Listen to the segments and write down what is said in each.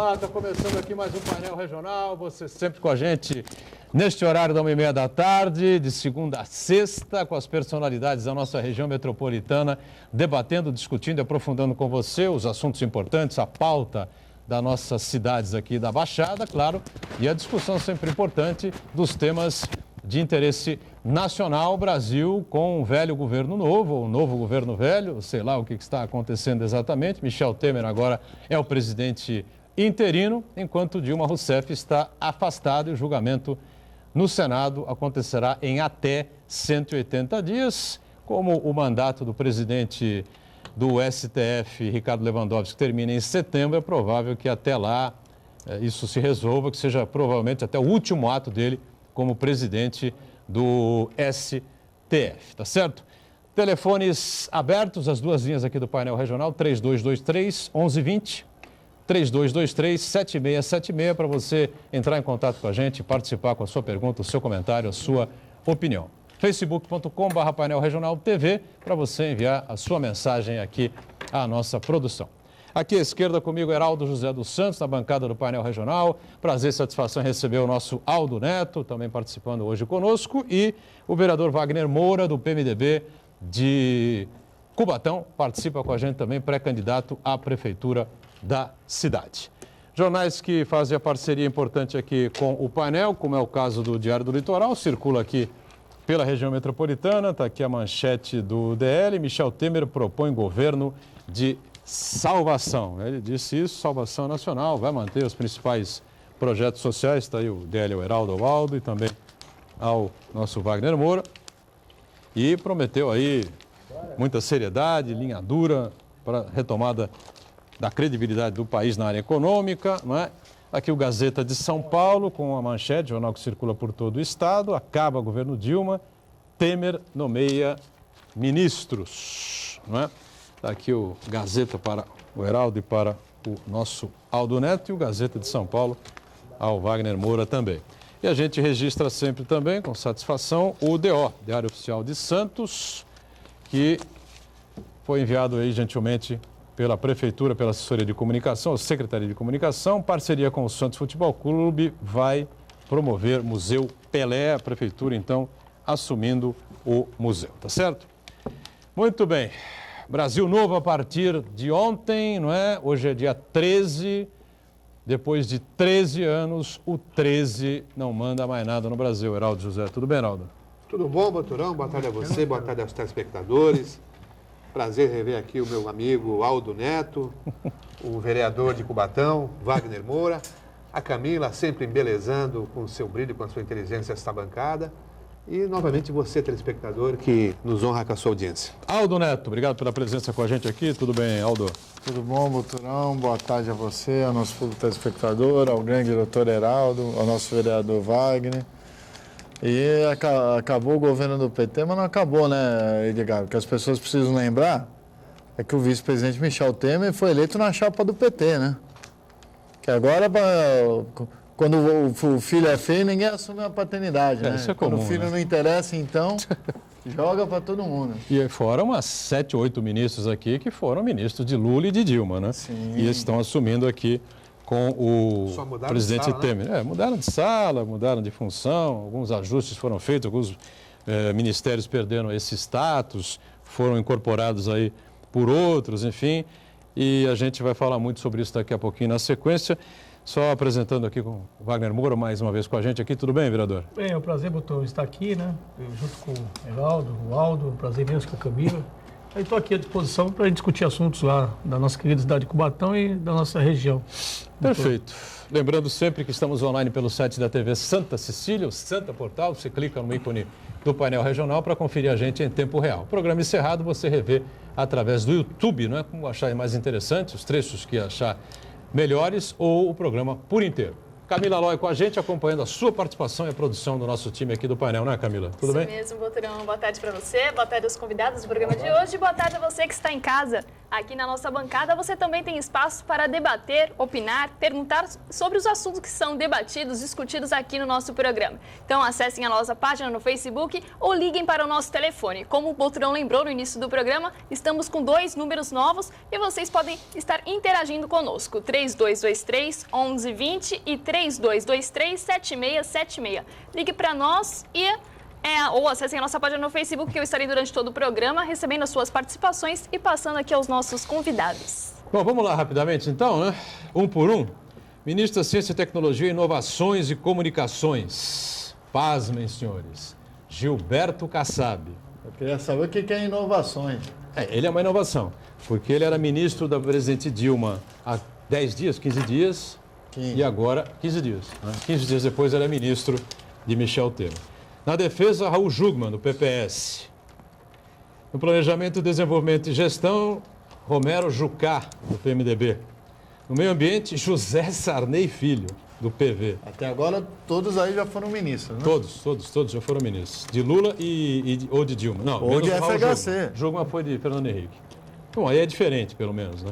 Olá, está começando aqui mais um painel regional, você sempre com a gente neste horário da 1h30 da tarde, de segunda a sexta, com as personalidades da nossa região metropolitana, debatendo, discutindo e aprofundando com você os assuntos importantes, a pauta das nossas cidades aqui da Baixada, claro, e a discussão sempre importante dos temas de interesse nacional. Brasil com um velho governo novo, ou um novo governo velho, sei lá o que está acontecendo exatamente. Michel Temer agora é o presidente interino, enquanto Dilma Rousseff está afastada e o julgamento no Senado acontecerá em até 180 dias. Como o mandato do presidente do STF, Ricardo Lewandowski, termina em setembro, é provável que até lá isso se resolva, que seja provavelmente até o último ato dele como presidente do STF, tá certo? Telefones abertos, as duas linhas aqui do painel regional, 3223-1120, 3223-7676, para você entrar em contato com a gente, participar com a sua pergunta, o seu comentário, a sua opinião. facebook.com/painel regional TV, para você enviar a sua mensagem aqui à nossa produção. Aqui à esquerda comigo, Heraldo José dos Santos, na bancada do painel regional. Prazer e satisfação em receber o nosso Aldo Neto, também participando hoje conosco, e o vereador Wagner Moura, do PMDB de Cubatão, participa com a gente também, pré-candidato à prefeitura da cidade. Jornais que fazem a parceria importante aqui com o painel, como é o caso do Diário do Litoral, circula aqui pela região metropolitana, está aqui a manchete do DL, Michel Temer propõe governo de salvação. Ele disse isso, salvação nacional, vai manter os principais projetos sociais, está aí o DL, o Heraldo, o Aldo e também ao nosso Wagner Moura. E prometeu aí muita seriedade, linha dura para a retomada da credibilidade do país na área econômica, não é? Aqui o Gazeta de São Paulo, com a manchete, jornal que circula por todo o estado, acaba o governo Dilma, Temer nomeia ministros, não é? Está aqui o Gazeta para o Heraldo e para o nosso Aldo Neto e o Gazeta de São Paulo ao Wagner Moura também. E a gente registra sempre também, com satisfação, o DO, Diário Oficial de Santos, que foi enviado aí gentilmente pela Prefeitura, pela Assessoria de Comunicação, a Secretaria de Comunicação, parceria com o Santos Futebol Clube, vai promover Museu Pelé, a Prefeitura, então, assumindo o museu, tá certo? Muito bem. Brasil Novo a partir de ontem, não é? Hoje é dia 13, depois de 13 anos, o 13 não manda mais nada no Brasil. Heraldo José, tudo bem, Heraldo? Tudo bom, Boturão? Boa tarde a você, boa tarde aos telespectadores. Prazer rever aqui o meu amigo Aldo Neto, o vereador de Cubatão, Wagner Moura, a Camila, sempre embelezando com o seu brilho, com a sua inteligência esta bancada. E, novamente, você, telespectador, que nos honra com a sua audiência. Aldo Neto, obrigado pela presença com a gente aqui. Tudo bem, Aldo? Tudo bom, Boturão? Boa tarde a você, ao nosso público telespectador, ao grande doutor Heraldo, ao nosso vereador Wagner. E acabou o governo do PT, mas não acabou, né, Edgar? O que as pessoas precisam lembrar é que o vice-presidente Michel Temer foi eleito na chapa do PT, né? Que agora... Quando o filho é feio, ninguém assume a paternidade, né? Isso é comum, quando o filho, né, não interessa, então, joga para todo mundo. E foram umas 7, 8 ministros aqui que foram ministros de Lula e de Dilma, né? Sim. E estão assumindo aqui com o presidente sala, Temer. né? Mudaram de sala, mudaram de função, alguns ajustes foram feitos, alguns ministérios perderam esse status, foram incorporados aí por outros, enfim. E a gente vai falar muito sobre isso daqui a pouquinho na sequência. Só apresentando aqui com o Wagner Moura, mais uma vez com a gente aqui. Tudo bem, vereador? Bem, é um prazer, Boturão, estar aqui, né? Eu, junto com o Heraldo, o Aldo, um prazer imenso com a Camila. Aí estou aqui à disposição para discutir assuntos lá da nossa querida cidade de Cubatão e da nossa região. Perfeito. Lembrando sempre que estamos online pelo site da TV Santa Cecília, o Santa Portal. Você clica no ícone do painel regional para conferir a gente em tempo real. O programa encerrado você revê através do YouTube, não é? Como achar mais interessante, os trechos que achar melhores ou o programa por inteiro. Camila Lói com a gente, acompanhando a sua participação e a produção do nosso time aqui do painel, né, Camila? Tudo bem? Isso mesmo, Boturão. Boa tarde para você, boa tarde aos convidados do programa de hoje, boa tarde a você que está em casa Aqui na nossa bancada você também tem espaço para debater, opinar, perguntar sobre os assuntos que são debatidos, discutidos aqui no nosso programa. Então acessem a nossa página no Facebook ou liguem para o nosso telefone. Como o Boturão lembrou no início do programa, estamos com 2 números novos e vocês podem estar interagindo conosco. 3223-1120 e 3223-7676. Ligue para nós ou acessem a nossa página no Facebook, que eu estarei durante todo o programa recebendo as suas participações e passando aqui aos nossos convidados. Bom, vamos lá rapidamente então, né? Um por um. Ministro da Ciência, Tecnologia, Inovações e Comunicações. Pasmem, Gilberto Kassab. Eu queria saber o que é inovações. Ele é uma inovação, porque ele era ministro da presidente Dilma há 10 dias, 15 dias, 15. E agora 15 dias. Né? 15 dias depois ele é ministro de Michel Temer. Na defesa, Raul Jugman, do PPS. No planejamento, desenvolvimento e gestão, Romero Jucá, do PMDB. No meio ambiente, José Sarney Filho, do PV. Até agora, todos aí já foram ministros, né? Todos já foram ministros. De Lula ou de Dilma. Não, ou de Raul FHC. Jugman foi de Fernando Henrique. Bom, aí é diferente, pelo menos, né?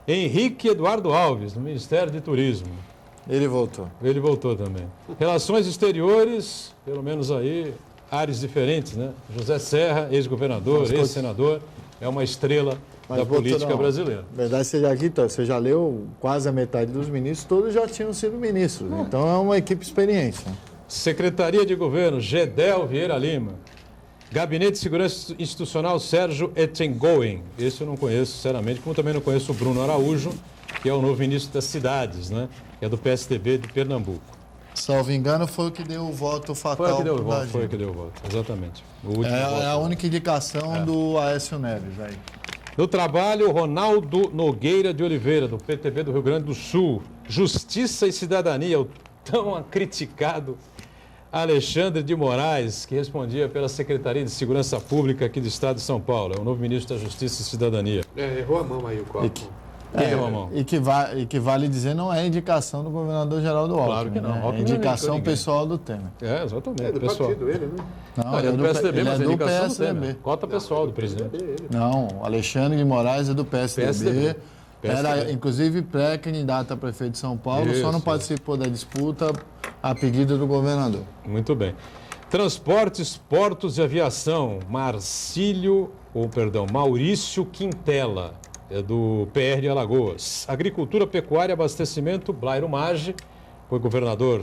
Henrique Eduardo Alves, do Ministério de Turismo. Ele voltou. Ele voltou também. Relações exteriores, pelo menos aí, áreas diferentes, né? José Serra, ex-governador, ex-senador, é uma estrela da política brasileira. Na verdade, você já leu quase a metade dos ministros, todos já tinham sido ministros. Então é uma equipe experiente. Né? Secretaria de Governo, Gedel Vieira Lima. Gabinete de Segurança Institucional, Sérgio Etchengoen. Esse eu não conheço, sinceramente, como também não conheço o Bruno Araújo, que é o novo ministro das Cidades, né? Que é do PSDB de Pernambuco. Salvo engano, foi o que deu o voto fatal. Foi o que deu o voto, exatamente. É a única indicação do Aécio Neves aí. No trabalho, Ronaldo Nogueira de Oliveira, do PTB do Rio Grande do Sul. Justiça e Cidadania, o tão criticado Alexandre de Moraes, que respondia pela Secretaria de Segurança Pública aqui do Estado de São Paulo. É o novo ministro da Justiça e Cidadania. Errou a mão aí o copo. E que vale dizer, não é indicação do governador Geraldo Alckmin. Claro que não. Né? É indicação pessoal do Temer. É, exatamente. É do pessoal. partido ele, né? Não, Ele é do PSDB, mas é do indicação do PSDB. Temer. Cota pessoal do presidente. Não, o Alexandre de Moraes é do PSDB. Era, inclusive, pré-candidato a prefeito de São Paulo, só não participou da disputa a pedido do governador. Muito bem. Transportes, Portos e Aviação, Maurício Quintela, é do PR de Alagoas. Agricultura, Pecuária e Abastecimento, Blairo Maggi, foi governador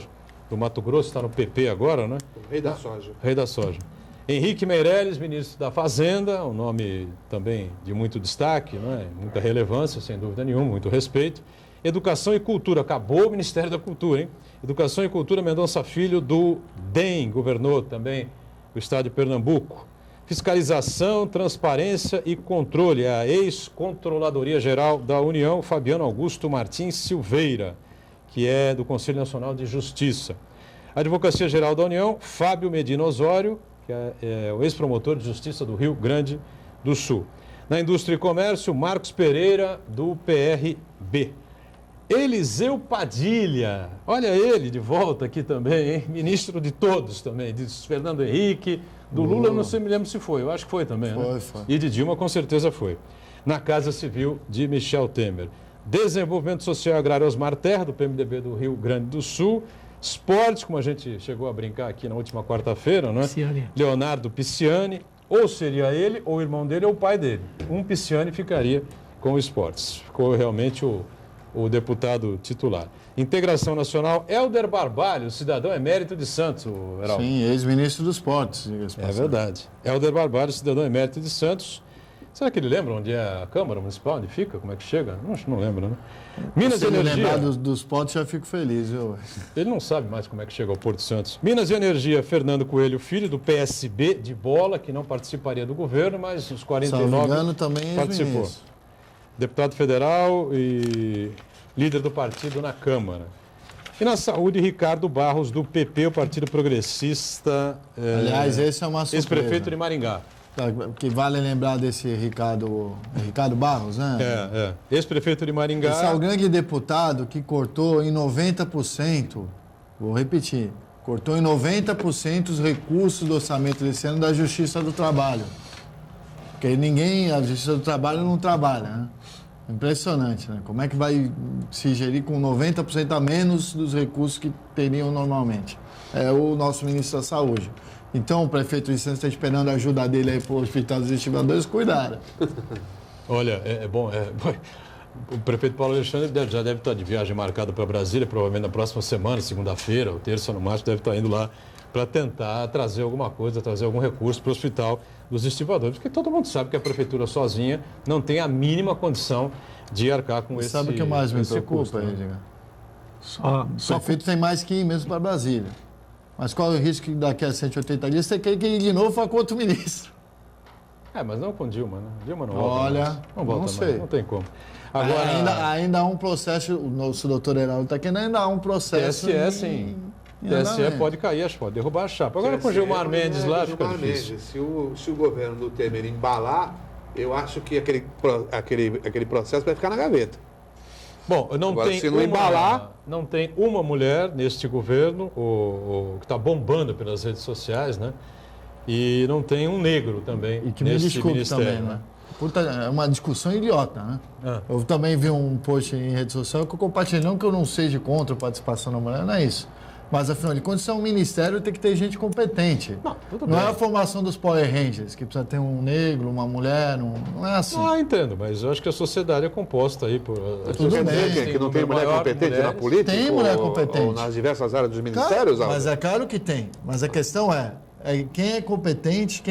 do Mato Grosso, está no PP agora, né? O rei da soja. Rei da soja. Henrique Meirelles, ministro da Fazenda, um nome também de muito destaque, né? Muita relevância, sem dúvida nenhuma, muito respeito. Educação e Cultura, acabou o Ministério da Cultura, hein? Educação e Cultura, Mendonça Filho, do DEM, governou também o estado de Pernambuco. Fiscalização, Transparência e Controle, a ex-Controladoria Geral da União, Fabiano Augusto Martins Silveira, que é do Conselho Nacional de Justiça. Advocacia Geral da União, Fábio Medina Osório, que é o ex-promotor de Justiça do Rio Grande do Sul. Na Indústria e Comércio, Marcos Pereira, do PRB. Eliseu Padilha, olha ele de volta aqui também, hein? Ministro de todos também, de Fernando Henrique, do Lula, eu não sei, me lembro se foi, eu acho que foi também, né? Foi. E de Dilma, com certeza foi. Na Casa Civil de Michel Temer. Desenvolvimento Social e Agrário, Osmar Terra, do PMDB do Rio Grande do Sul. Esportes, como a gente chegou a brincar aqui na última quarta-feira, né? Pisciani. Leonardo Pisciani, ou seria ele, ou o irmão dele, ou o pai dele. Um Pisciani ficaria com o esportes. Ficou realmente o deputado titular. Integração Nacional, Hélder Barbalho, cidadão emérito de Santos, Heraldo. Sim, ex-ministro dos Portos. É verdade. Hélder Barbalho, cidadão emérito de Santos. Será que ele lembra onde é a Câmara Municipal, onde fica, como é que chega? Não lembra, né? Minas Se e ele Energia. lembrar dos Portos, já fico feliz, viu? Ele não sabe mais como é que chega ao Porto Santos. Minas e Energia, Fernando Coelho Filho, do PSB de Bola, que não participaria do governo, mas os 49 Se não me engano, também participou. ex-ministro. Deputado federal e líder do partido na Câmara. E na Saúde, Ricardo Barros, do PP, o Partido Progressista. Aliás, esse é uma surpresa. Ex-prefeito de Maringá. Que vale lembrar desse Ricardo Barros, né? Ex-prefeito de Maringá. Esse é o grande deputado que cortou em 90%, vou repetir, cortou em 90% os recursos do orçamento desse ano da Justiça do Trabalho. Porque a Justiça do Trabalho não trabalha, né? Impressionante, né? Como é que vai se gerir com 90% a menos dos recursos que teriam normalmente? É o nosso ministro da Saúde. Então, o prefeito Vicente está esperando a ajuda dele aí para o Hospital dos Investigadores cuidar. Olha, o prefeito Paulo Alexandre já deve estar de viagem marcada para Brasília, provavelmente na próxima semana, segunda-feira, ou terça no máximo, deve estar indo lá para tentar trazer alguma coisa, trazer algum recurso para o Hospital dos Estibadores, porque todo mundo sabe que a prefeitura sozinha não tem a mínima condição de arcar com esse Sabe o que mais me preocupa, custo, né? Edgar? O prefeito tem mais que ir mesmo para Brasília. Mas qual é o risco que daqui a 180 dias você quer que ele de novo vá com outro ministro? Mas não com Dilma, né? Dilma não Olha, volta mais. Não volta não mais, sei. não tem como. Agora, Ainda há um processo, o nosso doutor Heraldo está aqui, ainda há um processo... TSE, sim. TSE pode cair, pode derrubar a chapa. Agora com Gilmar Mendes lá fica difícil. Se o governo do Temer embalar, eu acho que aquele processo vai ficar na gaveta. Bom, Agora, se não embalar... não tem uma mulher neste governo que está bombando pelas redes sociais, né? E não tem um negro também E que me neste desculpe ministério, também, né? Puta, é uma discussão idiota, né? Eu também vi um post em rede social que eu compartilhei, não que eu não seja contra a participação da mulher, não é isso. Mas, afinal de contas, é um ministério, tem que ter gente competente. Não é a formação dos Power Rangers, que precisa ter um negro, uma mulher, não é assim. Entendo, mas eu acho que a sociedade é composta aí por... Tudo bem. Que não tem mulher competente na política? Tem mulher competente. Ou nas diversas áreas dos ministérios? Mas é claro que tem. Mas a questão é quem é competente,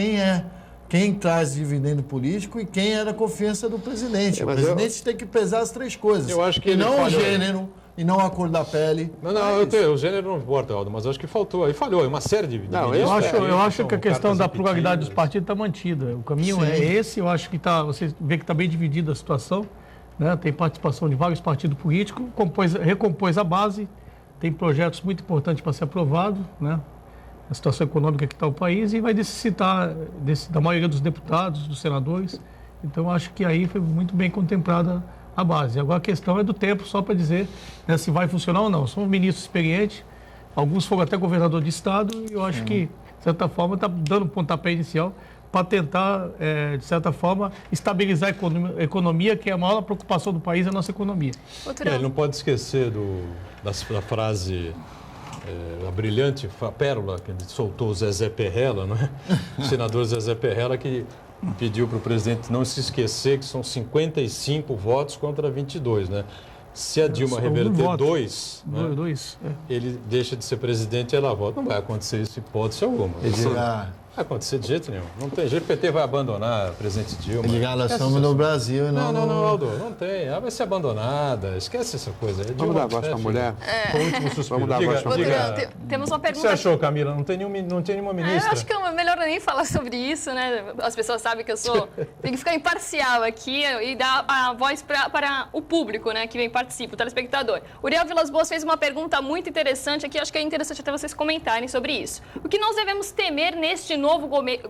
quem traz dividendo político e quem é da confiança do presidente. O presidente tem que pesar as três coisas. Eu acho que e ele não falhou. O gênero, e não a cor da pele. O gênero não importa, Aldo, mas acho que faltou aí. Falhou, uma série de... Eu acho que a questão da pluralidade dos partidos está mantida. O caminho é esse, eu acho que você vê que está bem dividida a situação, né? Tem participação de vários partidos políticos, recompôs a base, tem projetos muito importantes para ser aprovados, né? A situação econômica que está o país e vai necessitar da maioria dos deputados, dos senadores. Então, eu acho que aí foi muito bem contemplada a base. Agora, a questão é do tempo, só para dizer, né, se vai funcionar ou não. São ministros experientes, alguns foram até governador de estado, e eu acho que, de certa forma, está dando um pontapé inicial para tentar, de certa forma, estabilizar a economia, que é a maior preocupação do país, é a nossa economia. Ele não pode esquecer da frase... a brilhante pérola que ele soltou o Zezé Perrella, não é? O senador Zezé Perrella, que pediu para o presidente não se esquecer que são 55 votos contra 22, né? Se a Dilma reverter dois, ele deixa de ser presidente e ela volta. Não vai acontecer isso, hipótese alguma. Não vai acontecer de jeito nenhum. Não tem jeito. O PT vai abandonar a presidente Dilma. Nós estamos no Brasil e não, Aldo. Não tem. Ela vai ser abandonada. Esquece essa coisa. Vamos dar voz para a mulher? Foi o último suspiro. Vamos dar voz para a mulher. Temos uma pergunta. O que você achou, Camila? Não tem nenhuma ministra? Eu acho que é melhor nem falar sobre isso, né? As pessoas sabem que eu tenho que ficar imparcial aqui e dar a voz para o público, né? Que vem participa, o telespectador. Uriel Vilas Boas fez uma pergunta muito interessante aqui. Acho que é interessante até vocês comentarem sobre isso. O que nós devemos temer neste novo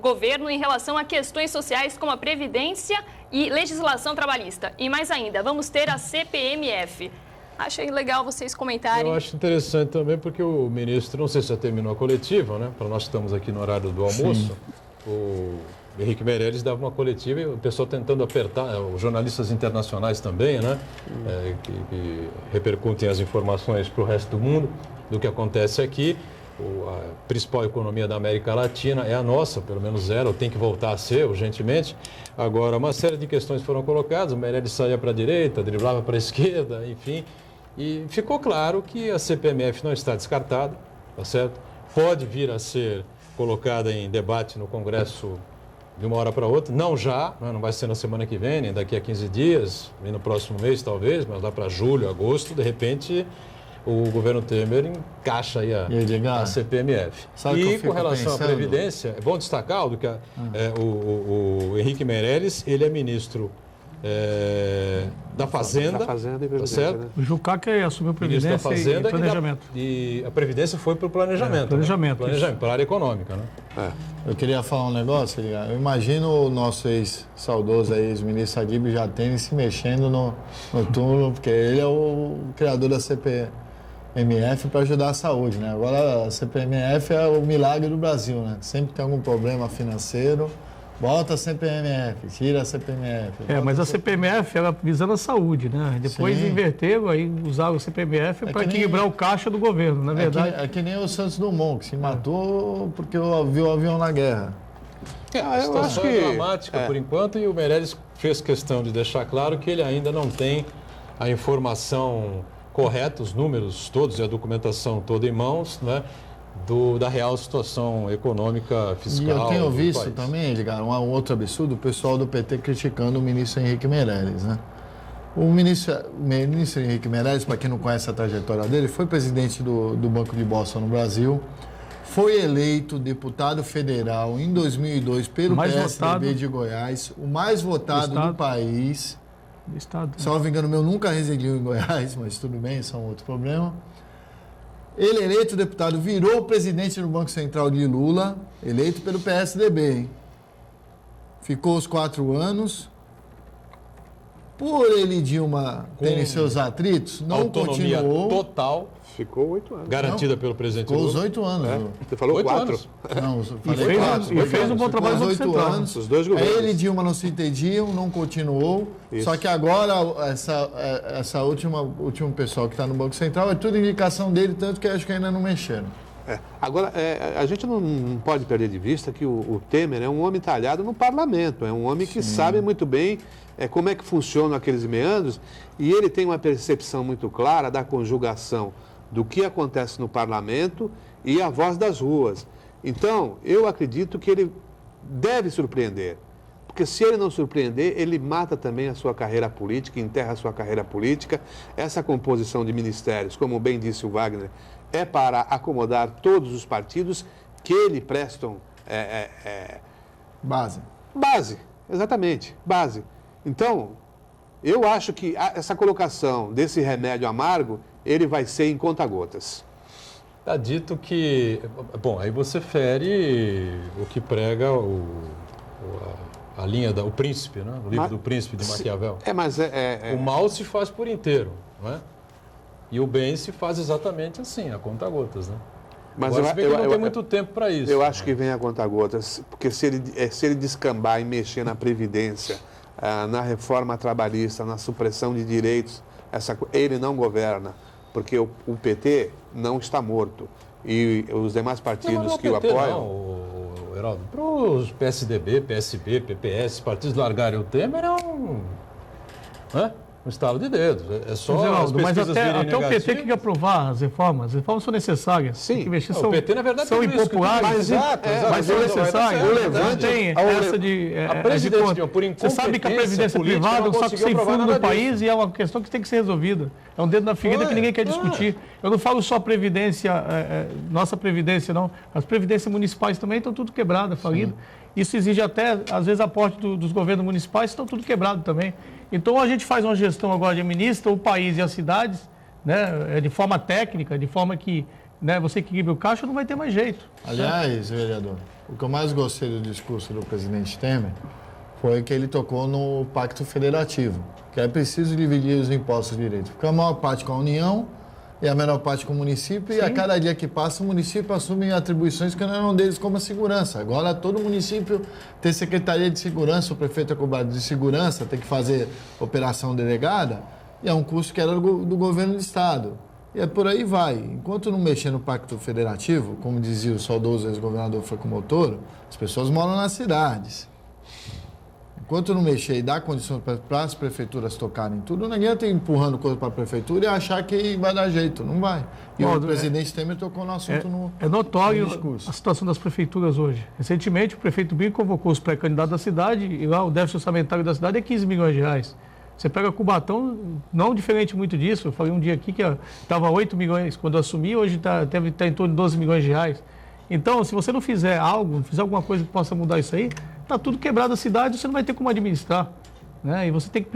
governo em relação a questões sociais como a Previdência e legislação trabalhista? E mais ainda, vamos ter a CPMF. Achei legal vocês comentarem. Eu acho interessante também porque o ministro, não sei se já terminou a coletiva, né? Para nós que estamos aqui no horário do almoço, o Henrique Meirelles dava uma coletiva e o pessoal tentando apertar, os jornalistas internacionais também, né? Que repercutem as informações para o resto do mundo do que acontece aqui. A principal economia da América Latina é a nossa, pelo menos era, ou tem que voltar a ser urgentemente. Agora, uma série de questões foram colocadas, o Meirelles saía para a direita, driblava para a esquerda, enfim. E ficou claro que a CPMF não está descartada, tá certo? Pode vir a ser colocada em debate no Congresso de uma hora para outra, não já, não vai ser na semana que vem, nem daqui a 15 dias, nem no próximo mês talvez, mas lá para julho, agosto, de repente... o governo Temer encaixa aí a CPMF. E com relação à Previdência, é bom destacar que o Henrique Meirelles, ele é ministro da Fazenda. Da Fazenda e Previdência. Certo? Né? O Jucá que assumiu Previdência da Fazenda e Planejamento. E a Previdência foi para o planejamento. Planejamento. Para a área econômica. Né? Eu queria falar um negócio, eu imagino o nosso ex-saudoso ex-ministro Adib Jatene se mexendo no túmulo, porque ele é o criador da CPMF para ajudar a saúde, né? Agora a CPMF é o milagre do Brasil, né? Sempre tem algum problema financeiro, Bota a CPMF, tira a CPMF. Mas a CPMF era visando a saúde, né? Depois Sim. inverteram, aí usaram a CPMF para equilibrar o caixa do governo, na verdade. É que nem o Santos Dumont, que se matou porque viu o avião na guerra. A situação é dramática por enquanto, e o Meirelles fez questão de deixar claro que ele ainda não tem a informação correta, os números todos e a documentação toda em mãos, né? Da real situação econômica, fiscal. E eu tenho visto país. também, Edgar, um outro absurdo, o pessoal do PT criticando o ministro Henrique Meirelles, né? O ministro Henrique Meirelles, para quem não conhece a trajetória dele, foi presidente do Banco de Boston no Brasil, foi eleito deputado federal em 2002 pelo PSDB de Goiás, o mais votado do país. Do estado. Salvo engano meu, nunca residiu em Goiás, mas tudo bem, isso é um outro problema. Ele, eleito deputado, virou presidente do Banco Central de Lula, eleito pelo PSDB, hein? Ficou os 4 anos. Por ele e Dilma terem seus atritos, não autonomia continuou. Total, Ficou 8 anos. garantida pelo presidente Ficou os Lula. 8 anos. Você falou 8 4. anos. Não, eu E falei 4. fez um bom trabalho no Banco os 8 Central. anos. Os dois governos. Ele e Dilma não se entendiam, não continuou. Isso. Só que agora, essa última pessoal que está no Banco Central, é tudo indicação dele, tanto que acho que ainda não mexeram. Agora, a gente não pode perder de vista que o Temer é um homem talhado no parlamento, é um homem que sabe muito bem como é que funcionam aqueles meandros, e ele tem uma percepção muito clara da conjugação do que acontece no parlamento e a voz das ruas. Então, eu acredito que ele deve surpreender, porque se ele não surpreender, ele mata também a sua carreira política, enterra a sua carreira política. Essa composição de ministérios, como bem disse o Wagner, é para acomodar todos os partidos que lhe prestam Base. base, exatamente, base. Então, eu acho que essa colocação desse remédio amargo, ele vai ser em conta-gotas. Está dito que... Bom, aí você fere o que prega a linha o Príncipe, né? O livro do Príncipe de Maquiavel. O mal se faz por inteiro, não é? E o bem se faz exatamente assim, a conta-gotas, né? Mas agora, se bem que não tem muito tempo para isso. Eu acho que vem a conta-gotas, porque se ele descambar e mexer na Previdência, na reforma trabalhista, na supressão de direitos, ele não governa, porque o PT não está morto. E os demais partidos que o apoiam... Heraldo, para os PSDB, PSB, PPS, partidos largarem o Temer é um estalo de dedos. É só Geraldo, as mas pesquisas até virem o PT negativas. tem que aprovar as reformas. As reformas são necessárias. Sim. Tem que investir, O PT, na verdade, são tem isso que impopulares, Mas são necessárias. O Não tem essa de... A presidência, por Você sabe que a incompetência previdência política privada não só que conseguiu sem aprovar fundo nada no país disso. e é uma questão que tem que ser resolvida. É um dedo na ferida que ninguém quer discutir. Eu não falo só previdência, nossa previdência, não. As previdências municipais também estão tudo quebradas, falidas. Isso exige até, às vezes, aporte dos governos municipais, estão tudo quebrado também. Então, a gente faz uma gestão agora, administra o país e as cidades, né, de forma técnica, de forma que você equilibre o caixa, não vai ter mais jeito. Aliás, vereador, o que eu mais gostei do discurso do presidente Temer foi que ele tocou no Pacto Federativo, que é preciso dividir os impostos direito. Porque a maior parte com a União e a menor parte com o município, e a cada dia que passa, o município assume atribuições que não eram deles, como a segurança. Agora, todo município tem secretaria de segurança, o prefeito é cobrado de segurança, tem que fazer operação delegada, e é um custo que era do governo do Estado. E por aí vai. Enquanto não mexer no Pacto Federativo, como dizia o saudoso ex-governador Franco Montoro, as pessoas moram nas cidades. Enquanto não mexer e dar condições para as prefeituras tocarem tudo, ninguém está empurrando coisa para a prefeitura e achar que vai dar jeito. Não vai. E o presidente Temer tocou no assunto É notório no discurso. a situação das prefeituras hoje. Recentemente, o prefeito Binho convocou os pré-candidatos da cidade e lá o déficit orçamentário da cidade é 15 milhões de reais. Você pega Cubatão, não diferente muito disso. Eu falei um dia aqui que estava 8 milhões quando eu assumi, hoje deve estar em torno de 12 milhões de reais. Então, se você não fizer algo, não fizer alguma coisa que possa mudar isso aí, está tudo quebrado a cidade, você não vai ter como administrar. Né? E você tem que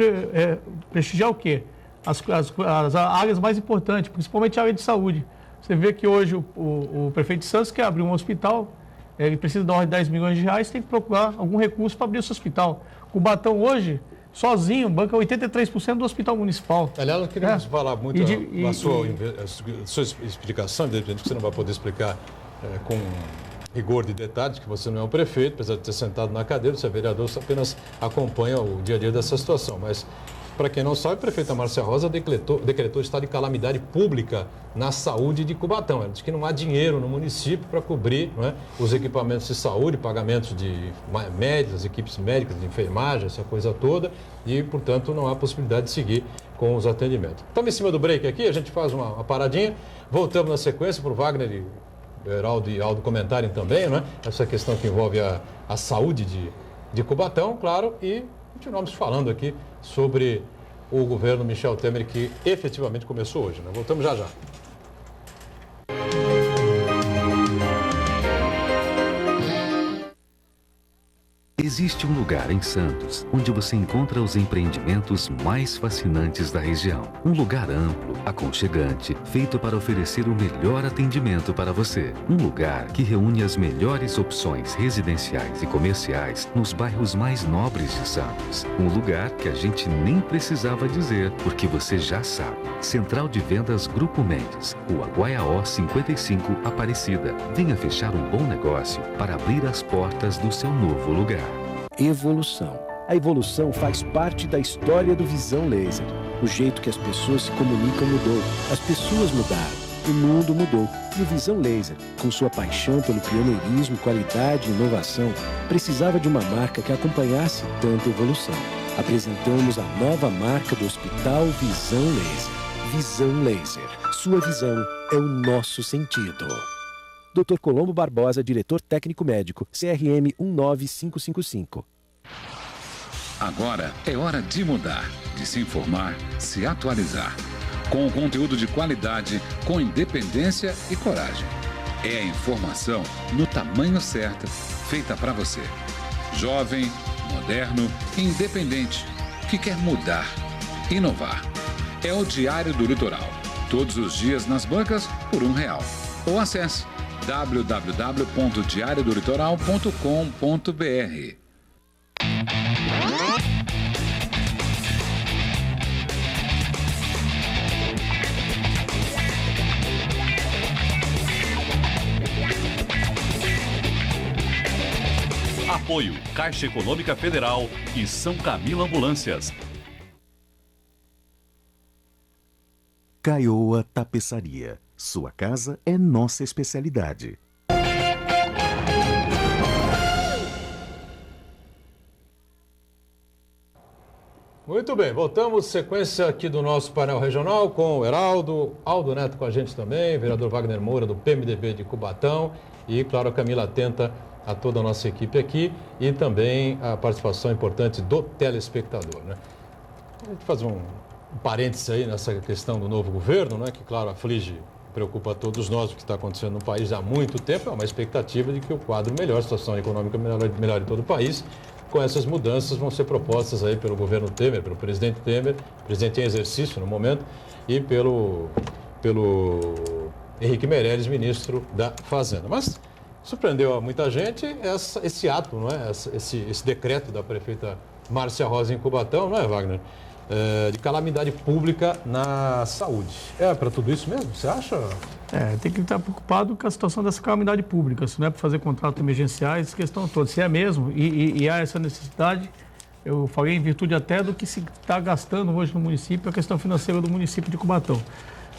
prestigiar o quê? As áreas mais importantes, principalmente a área de saúde. Você vê que hoje o prefeito de Santos quer abrir um hospital, ele precisa dar 10 milhões de reais, tem que procurar algum recurso para abrir esse hospital. Cubatão hoje, sozinho, banca 83% do hospital municipal. Aliás, nós queríamos falar muito a sua explicação, de repente, que você não vai poder explicar com rigor de detalhes, que você não é o prefeito, apesar de ter sentado na cadeira, você é vereador, você apenas acompanha o dia a dia dessa situação. Mas, para quem não sabe, a prefeita Márcia Rosa decretou estado de calamidade pública na saúde de Cubatão. Ela diz que não há dinheiro no município para cobrir, não é, os equipamentos de saúde, pagamentos de médicos, equipes médicas, de enfermagem, essa coisa toda, e, portanto, não há possibilidade de seguir com os atendimentos. Estamos em cima do break aqui, a gente faz uma paradinha, voltamos na sequência para o Wagner e Heraldo e Aldo comentarem também, né? Essa questão que envolve a saúde de Cubatão, claro, e continuamos falando aqui sobre o governo Michel Temer, que efetivamente começou hoje, né? Voltamos já já. Existe um lugar em Santos onde você encontra os empreendimentos mais fascinantes da região. Um lugar amplo, aconchegante, feito para oferecer o melhor atendimento para você. Um lugar que reúne as melhores opções residenciais e comerciais nos bairros mais nobres de Santos. Um lugar que a gente nem precisava dizer, porque você já sabe. Central de Vendas Grupo Mendes, Rua Guaiaó 55, Aparecida. Venha fechar um bom negócio para abrir as portas do seu novo lugar. Evolução. A evolução faz parte da história do Visão Laser. O jeito que as pessoas se comunicam mudou. As pessoas mudaram. O mundo mudou. E o Visão Laser, com sua paixão pelo pioneirismo, qualidade e inovação, precisava de uma marca que acompanhasse tanta evolução. Apresentamos a nova marca do Hospital Visão Laser. Visão Laser. Sua visão é o nosso sentido. Dr. Colombo Barbosa, diretor técnico médico, CRM 19555. Agora é hora de mudar, de se informar, se atualizar. Com conteúdo de qualidade, com independência e coragem. É a informação no tamanho certo, feita para você. Jovem, moderno e independente, que quer mudar, inovar. É o Diário do Litoral. Todos os dias nas bancas por R$1. Ou acesse www.diariodolitoral.com.br. Apoio Caixa Econômica Federal e São Camilo Ambulâncias. Caioa Tapeçaria. Sua casa é nossa especialidade. Muito bem, voltamos. Sequência aqui do nosso painel regional com o Heraldo, Aldo Neto com a gente também, vereador Wagner Moura do PMDB de Cubatão e, claro, a Camila atenta a toda a nossa equipe aqui e também a participação importante do telespectador, né? A gente faz um parênteses aí nessa questão do novo governo, né? Que, claro, aflige, preocupa a todos nós o que está acontecendo no país há muito tempo. É uma expectativa de que o quadro melhore, a situação econômica melhore em todo o país. Com essas mudanças vão ser propostas aí pelo governo Temer, pelo presidente Temer, presidente em exercício no momento, e pelo Henrique Meirelles, ministro da Fazenda. Mas surpreendeu a muita gente esse ato, não é? Esse decreto da prefeita Márcia Rosa em Cubatão, não é, Wagner? De calamidade pública na saúde. É para tudo isso mesmo, você acha? Tem que estar preocupado com a situação dessa calamidade pública, se não é para fazer contratos emergenciais, questão toda. Se é mesmo, e há essa necessidade, eu falei em virtude até do que se está gastando hoje no município, a questão financeira do município de Cubatão.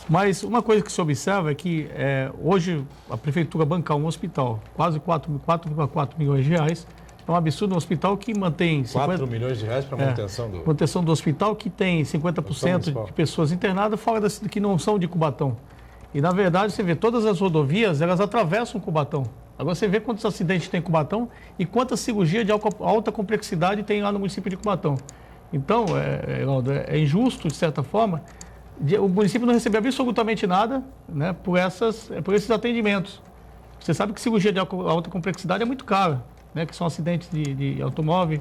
Mas uma coisa que se observa é que hoje a prefeitura bancar um hospital, quase 4,4 milhões de reais, é um absurdo. Um hospital que mantém... 4 milhões de reais para manutenção do hospital, que tem 50% de pessoas internadas fora que não são de Cubatão. E, na verdade, você vê, todas as rodovias, elas atravessam Cubatão. Agora você vê quantos acidentes tem em Cubatão e quantas cirurgias de alta complexidade tem lá no município de Cubatão. Então, é injusto, de certa forma, o município não receber absolutamente nada, né, por esses atendimentos. Você sabe que cirurgia de alta complexidade é muito cara, né, que são acidentes de automóvel,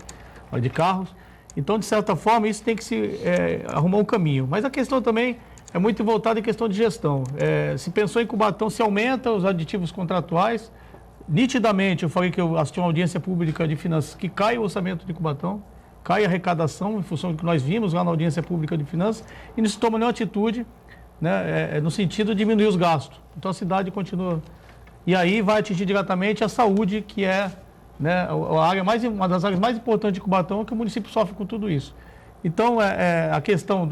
de carros. Então, de certa forma, isso tem que se arrumar um caminho. Mas a questão também é muito voltada em questão de gestão. Se pensou em Cubatão, se aumenta os aditivos contratuais. Nitidamente, eu falei que eu assisti uma audiência pública de finanças que cai o orçamento de Cubatão, cai a arrecadação em função do que nós vimos lá na audiência pública de finanças e não se toma nenhuma atitude, né, no sentido de diminuir os gastos. Então, a cidade continua e aí vai atingir diretamente a saúde, que é, né, uma das áreas mais importantes de Cubatão, que o município sofre com tudo isso. Então, a questão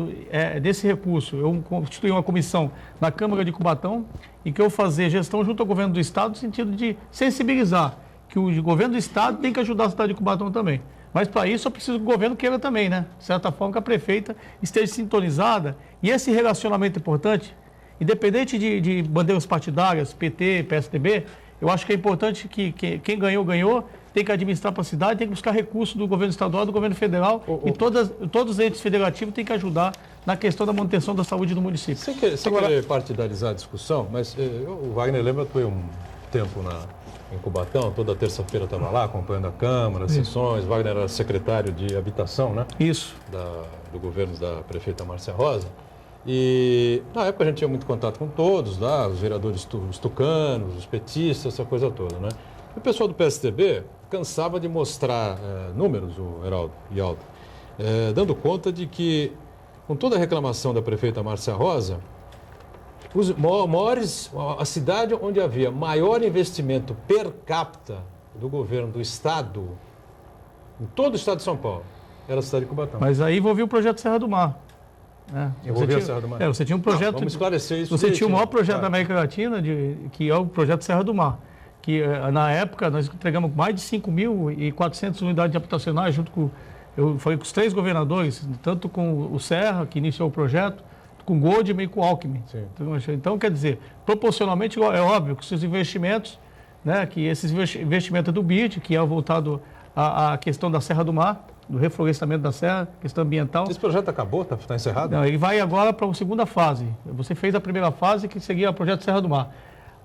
desse recurso, eu constituí uma comissão na Câmara de Cubatão e que eu fazer gestão junto ao governo do Estado no sentido de sensibilizar que o governo do Estado tem que ajudar a cidade de Cubatão também. Mas para isso eu preciso que o governo queira também, né? De certa forma que a prefeita esteja sintonizada e esse relacionamento importante, independente de bandeiras partidárias, PT, PSDB, eu acho que é importante que quem ganhou, ganhou, tem que administrar para a cidade, tem que buscar recursos do governo estadual, do governo federal e todos os entes federativos têm que ajudar na questão da manutenção da saúde do município. Sem querer partidarizar a discussão, mas o Wagner lembra que foi um tempo em Cubatão, toda terça-feira estava lá acompanhando a Câmara, as sessões. Wagner era secretário de Habitação, né? Isso. Do governo da prefeita Márcia Rosa. E na época a gente tinha muito contato com todos lá, os vereadores os tucanos, os petistas, essa coisa toda, né? E o pessoal do PSDB cansava de mostrar números, o Heraldo e Aldo, dando conta de que, com toda a reclamação da prefeita Márcia Rosa, a cidade onde havia maior investimento per capita do governo do Estado, em todo o Estado de São Paulo, era a cidade de Cubatão. Mas aí envolvia o projeto Serra do Mar. Envolvia a Serra do Mar? Você tinha um projeto... Vamos esclarecer isso. Você tinha o maior projeto da América Latina, que é o projeto Serra do Mar. Que na época nós entregamos mais de 5.400 unidades habitacionais, eu falei com os 3 governadores, tanto com o Serra, que iniciou o projeto, com o Goldman e com o Alckmin. Então, quer dizer, proporcionalmente, é óbvio que esses investimentos, né, que esses investimentos do BID, que é voltado à questão da Serra do Mar, do reflorestamento da serra, questão ambiental. Esse projeto acabou? Está encerrado? Não, ele vai agora para a segunda fase. Você fez a primeira fase, que seguia o projeto Serra do Mar.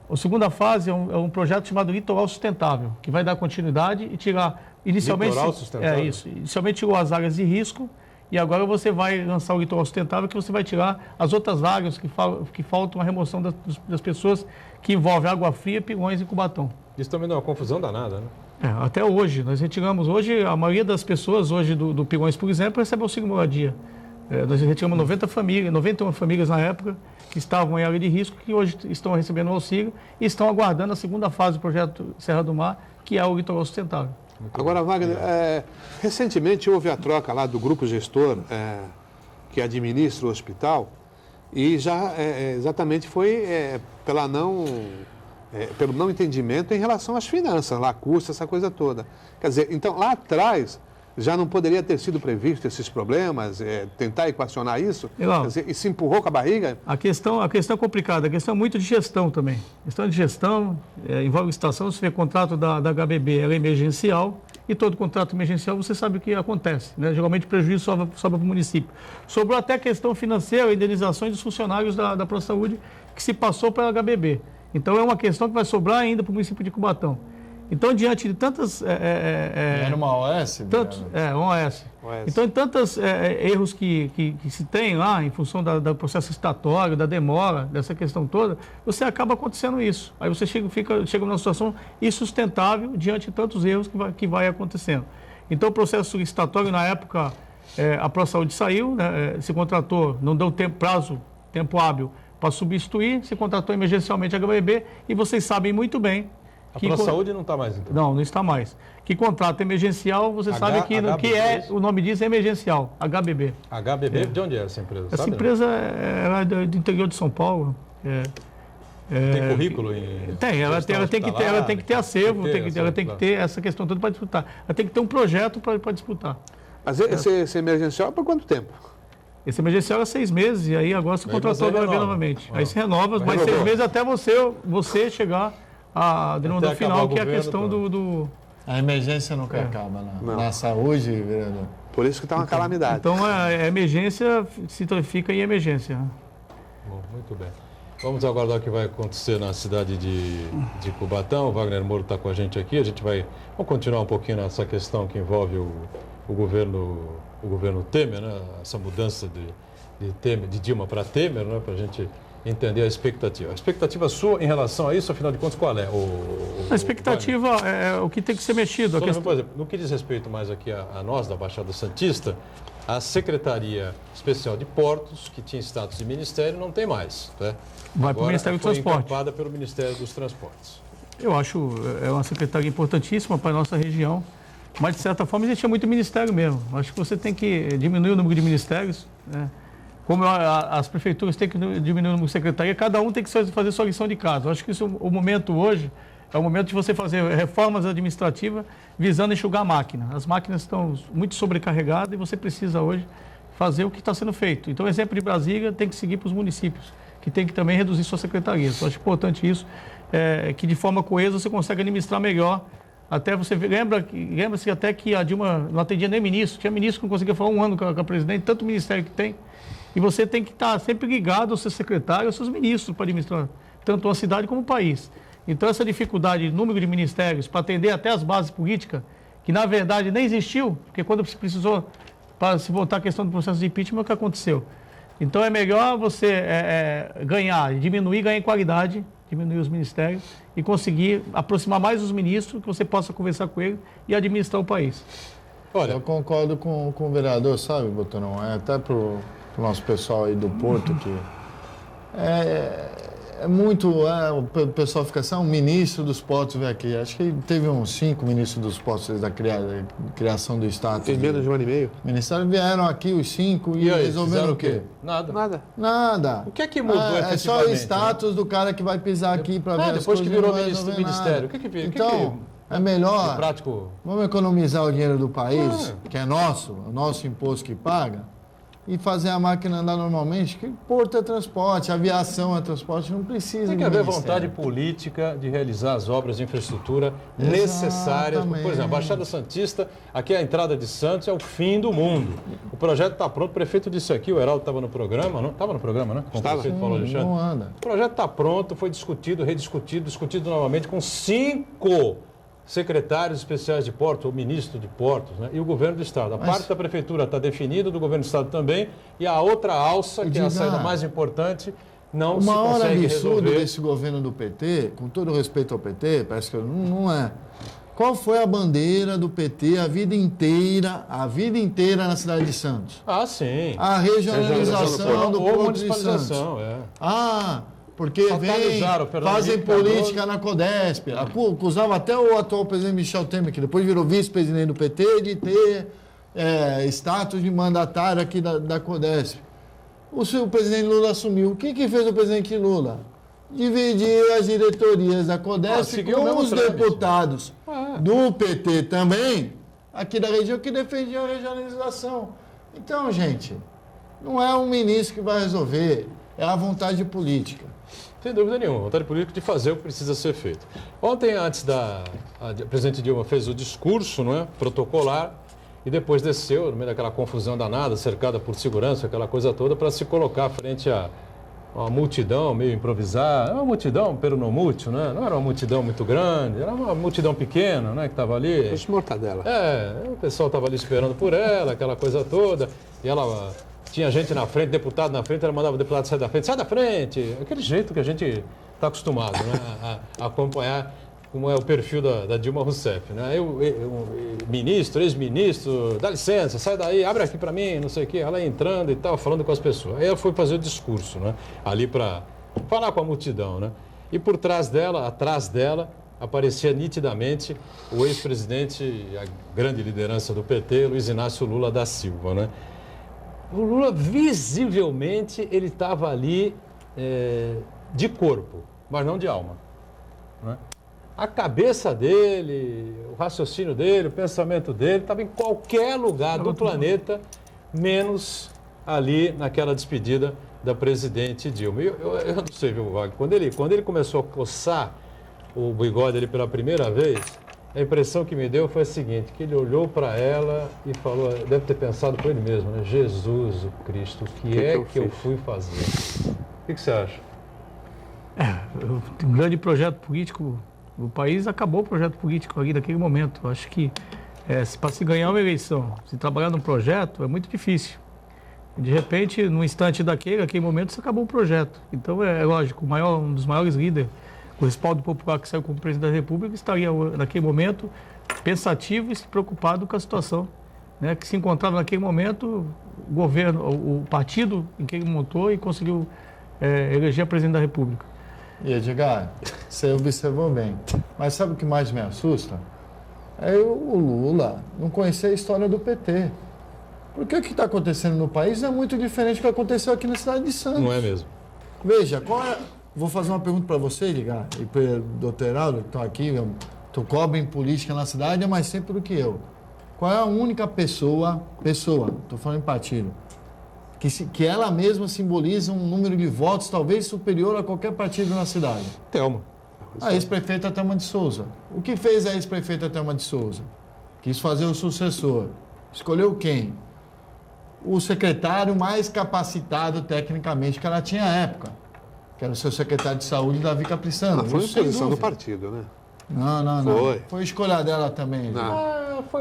A segunda fase é um projeto chamado Litoral Sustentável, que vai dar continuidade e tirar... Litoral Sustentável? Isso. Inicialmente tirou as áreas de risco e agora você vai lançar o Litoral Sustentável, que você vai tirar as outras áreas que faltam a remoção das pessoas, que envolve Água Fria, Pilões e Cubatão. Isso também dá uma confusão danada, né? Até hoje. Nós retiramos hoje, a maioria das pessoas hoje do Pilões, por exemplo, recebe auxílio moradia. Nós retiramos 91 famílias na época, que estavam em área de risco, que hoje estão recebendo o auxílio e estão aguardando a segunda fase do projeto Serra do Mar, que é o Litoral Sustentável. Agora, Wagner, recentemente houve a troca lá do grupo gestor que administra o hospital e já exatamente foi pelo não entendimento em relação às finanças, lá custa, essa coisa toda. Quer dizer, então lá atrás já não poderia ter sido previsto esses problemas, tentar equacionar isso? Quer dizer, e se empurrou com a barriga? A questão é complicada, a questão é muito de gestão também. Questão de gestão, envolve licitação, se vê contrato da HBB, ela é emergencial, e todo contrato emergencial você sabe o que acontece, né? Geralmente o prejuízo sobra para o município. Sobrou até a questão financeira, indenizações dos funcionários da ProSaúde que se passou para a HBB. Então é uma questão que vai sobrar ainda para o município de Cubatão. Então, diante de tantas... Era uma OS? Uma OS. Então, tantos erros que se tem lá, em função do processo estatório, da demora, dessa questão toda, você acaba acontecendo isso. Aí você chega numa situação insustentável diante de tantos erros que vai acontecendo. Então, o processo licitatório, na época, a ProSaúde saiu, né, se contratou, não deu tempo hábil para substituir, se contratou emergencialmente a HBB, e vocês sabem muito bem. A ProSaúde não está mais, então? Não está mais. Que contrato emergencial, você sabe que o nome disso é emergencial, HBB. HBB? De onde é essa empresa? Essa empresa é do interior de São Paulo. Tem currículo? Tem, ela tem que ter acervo, ela tem que ter essa questão toda para disputar. Ela tem que ter um projeto para disputar. Mas esse emergencial é por quanto tempo? Esse emergencial é 6 meses, e aí agora se contratou novamente. Aí se renova, mais 6 meses até você chegar a denominação final, que é a questão do... A emergência nunca acaba na saúde, vereador. Por isso que está uma calamidade. Então a emergência se fica em emergência. Bom, muito bem. Vamos aguardar o que vai acontecer na cidade de Cubatão. O Wagner Moura está com a gente aqui. Vamos continuar um pouquinho nessa questão que envolve o governo Temer, né? Essa mudança de Dilma para Temer, né? Para a gente entender a expectativa. A expectativa sua em relação a isso, afinal de contas, qual é? A expectativa é o que tem que ser mexido. Por exemplo, no que diz respeito mais aqui a nós, da Baixada Santista, a Secretaria Especial de Portos, que tinha status de ministério, não tem mais. Né? Vai para o Ministério do Transporte. Foi encapada pelo Ministério dos Transportes. Eu acho é uma secretaria importantíssima para a nossa região, mas de certa forma existia muito ministério mesmo. Acho que você tem que diminuir o número de ministérios, né? Como as prefeituras têm que diminuir o número de secretaria, cada um tem que fazer sua lição de casa. Eu acho que isso, o momento hoje é o momento de você fazer reformas administrativas visando enxugar a máquina. As máquinas estão muito sobrecarregadas e você precisa hoje fazer o que está sendo feito. Então, o exemplo de Brasília tem que seguir para os municípios, que tem que também reduzir suas secretarias. Eu acho importante isso, que de forma coesa você consegue administrar melhor. Até você lembra-se até que a Dilma não atendia nem ministro, tinha ministro que não conseguia falar um ano com a presidente, tanto ministério que tem. E você tem que estar sempre ligado ao seu secretário, aos seus ministros para administrar tanto a cidade como o país. Então, essa dificuldade de número de ministérios para atender até as bases políticas, que na verdade nem existiu, porque quando se precisou para se voltar à questão do processo de impeachment, é o que aconteceu. Então, é melhor você ganhar em qualidade, diminuir os ministérios e conseguir aproximar mais os ministros, que você possa conversar com ele e administrar o país. Olha, eu concordo com o vereador, sabe, Botorão? Até para o nosso pessoal aí do Porto, que o pessoal fica assim, um ministro dos portos veio aqui. Acho que teve uns 5 ministros dos portos desde a criação do Estado. Tem menos de um ano e meio. Ministérios vieram aqui, os 5, e resolveram o quê? Nada. O que é que mudou É só o status do cara que vai pisar aqui para ver as depois coisas. Que virou ministro do Ministério. Então, é melhor, prático... vamos economizar o dinheiro do país, que é nosso, o nosso imposto que paga, e fazer a máquina andar normalmente, que porto é transporte, aviação é transporte, não precisa. Tem que haver vontade política de realizar as obras de infraestrutura necessárias. Por exemplo, a Baixada Santista, aqui a entrada de Santos é o fim do mundo. O projeto está pronto, o prefeito disse aqui, o Heraldo estava no programa, não? Estava no programa, né? Com estava. O prefeito Paulo Alexandre. Não anda. O projeto está pronto, foi discutido, rediscutido, discutido novamente com 5 secretários especiais de portos, ou ministro de portos, né? E o governo do Estado. A parte da prefeitura está definida, do governo do Estado também, e a outra alça, que é a saída mais importante, não se consegue resolver. O maior absurdo desse governo do PT, com todo respeito ao PT, parece que não é. Qual foi a bandeira do PT a vida inteira na cidade de Santos? Ah, sim. A regionalização do Porto de Santos. Porque fazem política na Codesp. Acusava até o atual presidente Michel Temer, que depois virou vice-presidente do PT, de ter status de mandatário aqui da Codesp. O presidente Lula assumiu. O que fez o presidente Lula? Dividir as diretorias da Codesp com os deputados do PT também, aqui da região, que defendiam a regionalização. Então, gente, não é um ministro que vai resolver, é a vontade política. Sem dúvida nenhuma, vontade política de fazer o que precisa ser feito. Ontem, antes a presidente Dilma fez o discurso, não é, protocolar, e depois desceu, no meio daquela confusão danada, cercada por segurança, aquela coisa toda, para se colocar frente a uma multidão meio improvisada, uma multidão peronomútil, né? Não era uma multidão muito grande, era uma multidão pequena, né, que estava ali. Fosse mortadela. O pessoal estava ali esperando por ela, aquela coisa toda, e ela... Tinha gente na frente, deputado na frente, ela mandava o deputado sair da frente, aquele jeito que a gente está acostumado, né, a acompanhar como é o perfil da Dilma Rousseff, né? Ministro, ex-ministro, dá licença, sai daí, abre aqui para mim, não sei o quê, ela entrando e tal, falando com as pessoas. Aí ela foi fazer o discurso, né, ali para falar com a multidão, né? E por trás dela, atrás dela, aparecia nitidamente o ex-presidente e a grande liderança do PT, Luiz Inácio Lula da Silva, né? O Lula, visivelmente, ele estava ali de corpo, mas não de alma, né? A cabeça dele, o raciocínio dele, o pensamento dele, estava em qualquer lugar do planeta, menos ali naquela despedida da presidente Dilma. Eu não sei, viu, Wagner? Quando ele começou a coçar o bigode dele pela primeira vez, a impressão que me deu foi a seguinte, que ele olhou para ela e falou, deve ter pensado com ele mesmo, né? Jesus Cristo, o que é que eu fui fazer? O que você acha? Um grande projeto político, o país acabou o projeto político ali naquele momento. Eu acho que para se ganhar uma eleição, se trabalhar num projeto, é muito difícil. De repente, no instante naquele momento, se acabou o projeto. Então, é lógico, um dos maiores líderes, o respaldo popular que saiu como presidente da República, estaria naquele momento pensativo e preocupado com a situação, né, que se encontrava naquele momento o governo, o partido em que ele montou e conseguiu eleger a presidente da República. E Edgar, você observou bem. Mas sabe o que mais me assusta? É o Lula não conhecer a história do PT. Porque o que está acontecendo no país é muito diferente do que aconteceu aqui na cidade de Santos. Não é mesmo? Veja, vou fazer uma pergunta para você, Edgar, e para o doutor Heraldo, que estão aqui, tu cobrem política na cidade há mais tempo do que eu. Qual é a única pessoa, estou falando em partido, que ela mesma simboliza um número de votos talvez superior a qualquer partido na cidade? Thelma. A ex-prefeita Thelma de Souza. O que fez a ex-prefeita Thelma de Souza? Quis fazer o sucessor. Escolheu quem? O secretário mais capacitado tecnicamente que ela tinha à época, que era o seu secretário de saúde, Davi Capricano. Não, foi imposição do partido, né? Não. Foi escolha dela também.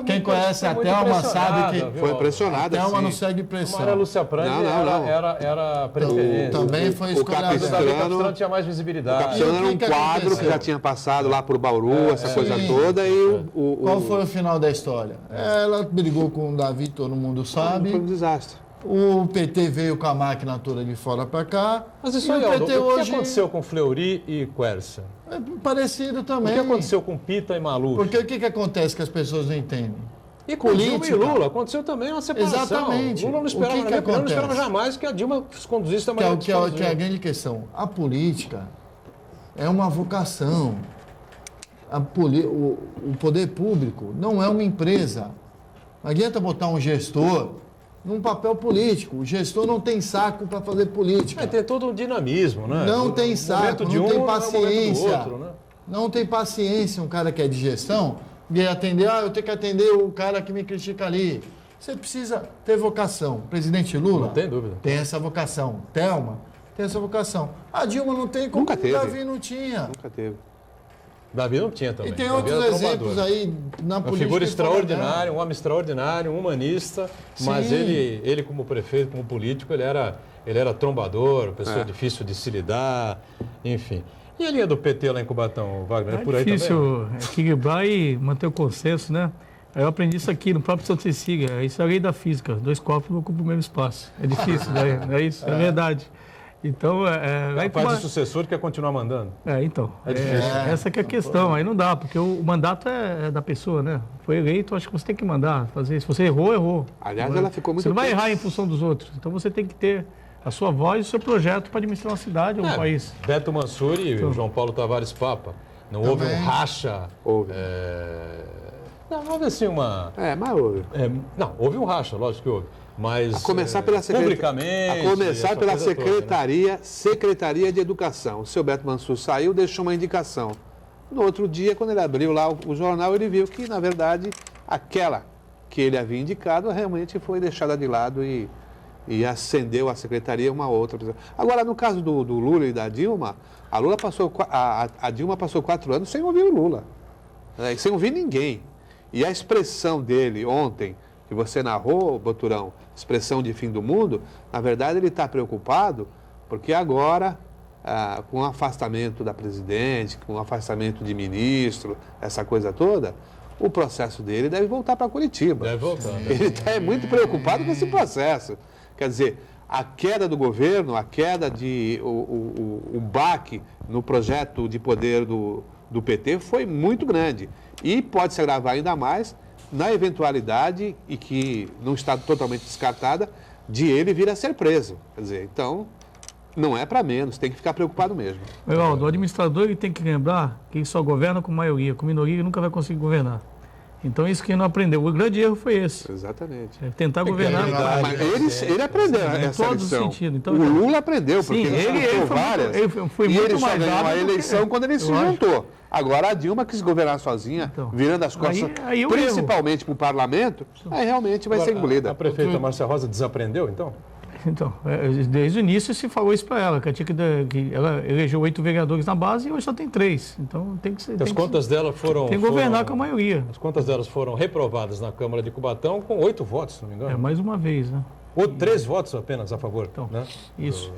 Quem conhece a Thelma sabe que... Foi impressionada, A Thelma sim. não segue pressão. Maria Lúcia Prandi era preferência. Também foi escolha O Davi dela. Capistrano tinha mais O visibilidade. Capistrano era um que quadro aconteceu? que já tinha passado lá por Bauru, essa coisa sim. toda, e Qual foi o final da história? Ela brigou com o Davi, todo mundo sabe. Foi um desastre. O PT veio com a máquina toda de fora para cá. Mas isso e aí, o Aldo, PT o que hoje aconteceu com Fleury e Quércia? é parecido O também. que aconteceu com Pita e Maluf? Porque o que acontece que as pessoas não entendem? E com Dilma e política. Lula, aconteceu também uma separação. Exatamente. Lula não esperava, O que na minha opinião, não acontece? esperava jamais que a Dilma conduzisse a Que é, maioria o- dos que, é, o- Estados que é a Unidos. grande questão. A política é uma vocação. O poder público não é uma empresa. Não adianta botar um gestor num papel político. O gestor não tem saco para fazer política. Tem todo um dinamismo, né? Não O tem saco, momento de não um tem é o momento do paciência. outro, né? Não tem paciência um cara que é de gestão de atender, eu tenho que atender o cara que me critica ali. Você precisa ter vocação. O presidente Lula Não tem dúvida. tem essa vocação. Thelma tem essa vocação. A Dilma não tem, como Nunca o teve. Davi não tinha. Nunca teve. Davi não tinha também. E tem Davi outros era exemplos trombador. aí na Uma política. figura e fora extraordinária, um homem extraordinário, um humanista, mas Sim. ele como prefeito, como político, ele era trombador, pessoa difícil de se lidar, enfim. E a linha do PT lá em Cubatão, Wagner, É por aí difícil também? equilibrar e manter o consenso, né? Eu aprendi isso aqui no próprio Santa Cecília. Isso é a lei da física. 2 corpos não ocupam o mesmo espaço. É difícil, né? É isso, é verdade. Então, O pai do sucessor quer continuar mandando. então. É difícil. Essa que é a questão. Aí não dá, porque o mandato é da pessoa, né? Foi eleito, acho que você tem que mandar, fazer. Se você errou, errou. Aliás, ela ficou muito Você não vai tempo- errar em função dos outros. Então você tem que ter a sua voz e o seu projeto para administrar uma cidade ou um país. Beto Mansur e o João Paulo Tavares Papa. Não houve um racha. Houve. Não, houve assim uma. Mas houve. Não, houve um racha, lógico que houve. Mas. A começar pela publicamente. A começar essa pela coisa toda, né? Secretaria de Educação. O seu Beto Mansur saiu, deixou uma indicação. No outro dia, quando ele abriu lá o jornal, ele viu que, na verdade, aquela que ele havia indicado realmente foi deixada de lado e ascendeu a secretaria uma outra pessoa. Agora, no caso do Lula e da Dilma, a Dilma passou 4 anos sem ouvir o Lula, né, sem ouvir ninguém. E a expressão dele ontem, que você narrou, Boturão, expressão de fim do mundo, na verdade ele está preocupado porque agora, com o afastamento da presidente, com o afastamento de ministro, essa coisa toda, o processo dele deve voltar para Curitiba. Deve voltar. Ele está muito preocupado com esse processo. Quer dizer, a queda do governo, a queda o baque no projeto de poder do PT foi muito grande. E pode se agravar ainda mais na eventualidade, e que não está totalmente descartada, de ele vir a ser preso. Quer dizer, então, não é para menos, tem que ficar preocupado mesmo. Aldo, o administrador ele tem que lembrar que ele só governa com maioria, com minoria ele nunca vai conseguir governar. Então isso que ele não aprendeu. O grande erro foi esse. Exatamente. É tentar governar. Mas ele aprendeu essa todos os lição. sentidos. Então, o Lula aprendeu, porque sim, ele foi várias. muito, ele foi e muito ele só mais ganhou a hábil do que- eleição quando ele se Lógico. juntou. Agora a Dilma quis governar sozinha, Então, virando as costas, aí o principalmente para o parlamento, aí realmente vai ser engolida. A prefeita Márcia Rosa desaprendeu, então? Então, desde o início se falou isso para ela, que ela elegeu 8 vereadores na base e hoje só tem 3. Então tem que ser. As contas dela foram. Tem que governar com a maioria. As contas delas foram reprovadas na Câmara de Cubatão com 8 votos, se não me engano. Mais uma vez, né? Ou 3 votos apenas a favor, Então, né? isso.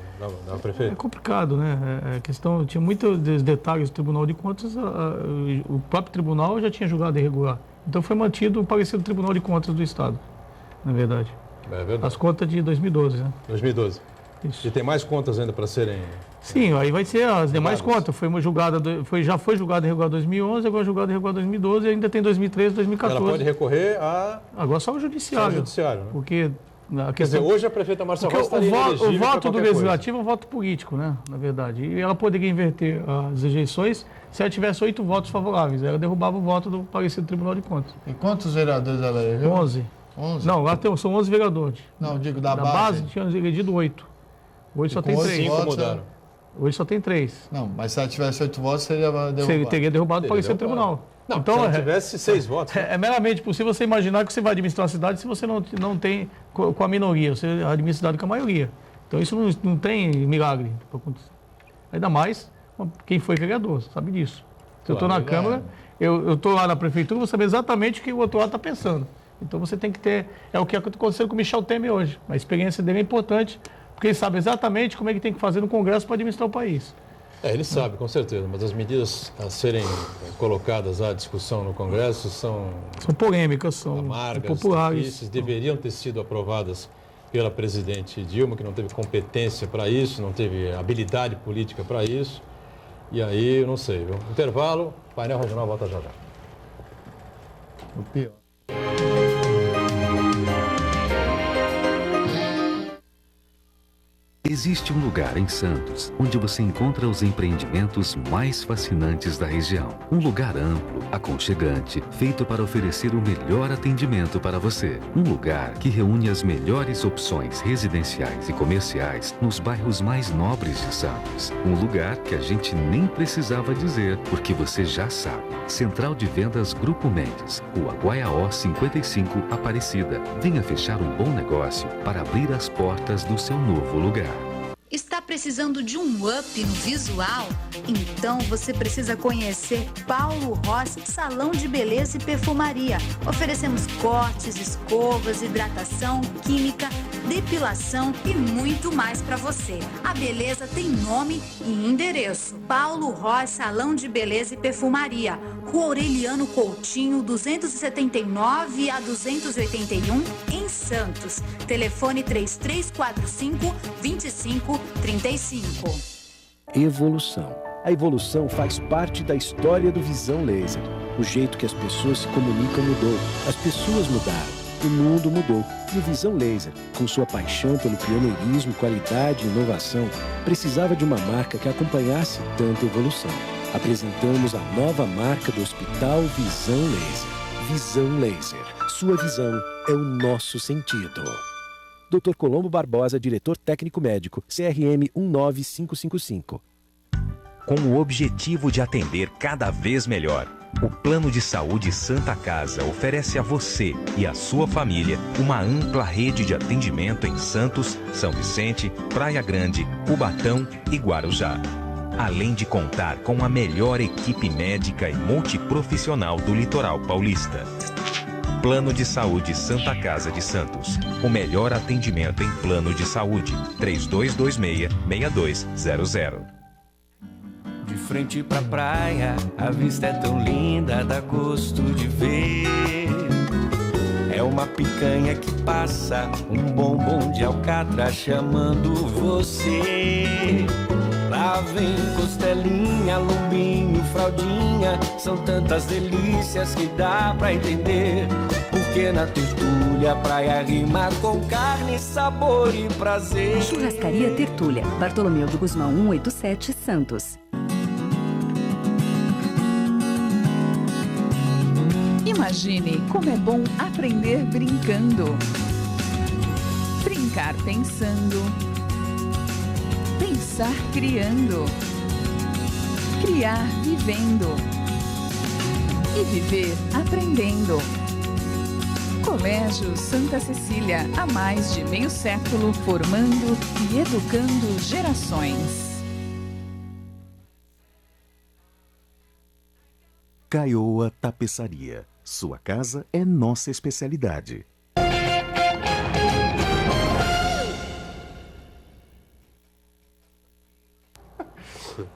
Da prefeita. É complicado, né? A questão, tinha muitos detalhes do Tribunal de Contas, o próprio tribunal já tinha julgado irregular. Então foi mantido o parecido Tribunal de Contas do Estado, na verdade. É verdade. As contas de 2012, né? 2012. Isso. E tem mais contas ainda para serem... Sim, aí vai ser as demais contas. Já foi julgado em regular 2011, agora julgado em regular 2012 e ainda tem 2013, 2014. Ela pode recorrer a... Agora só o judiciário. Só o judiciário, né? Porque... Quer dizer, hoje a prefeita Márcia Rosa estaria inelegível. O voto do legislativo é um voto político, né? Na verdade. E ela poderia inverter as rejeições se ela tivesse 8 votos favoráveis. Ela derrubava o voto do parecido Tribunal de Contas. E quantos vereadores ela elegeu? 11. 11? Não, lá são 11 vereadores. Não, digo da base tinha elegido 8. Hoje só tem 3. Hoje só tem 3. Não, mas se ela tivesse 8 votos, seria derrubado. Ele teria derrubado o parecer do tribunal. Não, então, se ela tivesse 6 votos. É meramente possível você imaginar que você vai administrar a cidade se você não tem com a minoria, você administra a cidade com a maioria. Então isso não tem milagre para acontecer. Ainda mais quem foi vereador, sabe disso. Se eu estou na Câmara, eu estou lá na Prefeitura, vou saber exatamente o que o outro lado está pensando. Então você tem que ter, é o que está acontecendo com o Michel Temer hoje. A experiência dele é importante, porque ele sabe exatamente como é que tem que fazer no Congresso para administrar o país. Ele sabe, com certeza, mas as medidas a serem colocadas à discussão no Congresso são polêmicas, são amargas, populares. Difíceis, deveriam ter sido aprovadas pela presidente Dilma, que não teve competência para isso, não teve habilidade política para isso. E aí, eu não sei, viu? Intervalo, painel regional volta já já. O pior. Existe um lugar em Santos onde você encontra os empreendimentos mais fascinantes da região. Um lugar amplo, aconchegante, feito para oferecer o melhor atendimento para você. Um lugar que reúne as melhores opções residenciais e comerciais nos bairros mais nobres de Santos. Um lugar que a gente nem precisava dizer, porque você já sabe. Central de Vendas Grupo Mendes, Rua Guaiaó 55, Aparecida. Venha fechar um bom negócio para abrir as portas do seu novo lugar. Está precisando de um up no visual? Então você precisa conhecer Paulo Rossi Salão de Beleza e Perfumaria. Oferecemos cortes, escovas, hidratação, química, depilação e muito mais para você. A beleza tem nome e endereço. Paulo Rossi Salão de Beleza e Perfumaria. Rua Aureliano Coutinho, 279 a 281, em Santos. Telefone 3345-2535. Evolução. A evolução faz parte da história do Visão Laser. O jeito que as pessoas se comunicam mudou. As pessoas mudaram. O mundo mudou. E o Visão Laser, com sua paixão pelo pioneirismo, qualidade e inovação, precisava de uma marca que acompanhasse tanta evolução. Apresentamos a nova marca do Hospital Visão Laser. Visão Laser. Sua visão é o nosso sentido. Dr. Colombo Barbosa, diretor técnico médico, CRM 19555. Com o objetivo de atender cada vez melhor, o Plano de Saúde Santa Casa oferece a você e a sua família uma ampla rede de atendimento em Santos, São Vicente, Praia Grande, Cubatão e Guarujá. Além de contar com a melhor equipe médica e multiprofissional do litoral paulista. Plano de Saúde Santa Casa de Santos. O melhor atendimento em plano de saúde. 3226-6200. De frente pra praia, a vista é tão linda, dá gosto de ver. É uma picanha que passa, um bombom de alcatra chamando você. Lá vem costelinha, lombinho, fraldinha, são tantas delícias que dá pra entender. Porque na Tertúlia a praia rima com carne, sabor e prazer. Churrascaria Tertúlia, Bartolomeu do Gusmão 187, Santos. Imagine como é bom aprender brincando. Brincar pensando. Pensar criando. Criar vivendo. E viver aprendendo. Colégio Santa Cecília, há mais de meio século, formando e educando gerações. Caioa Tapeçaria. Sua casa é nossa especialidade.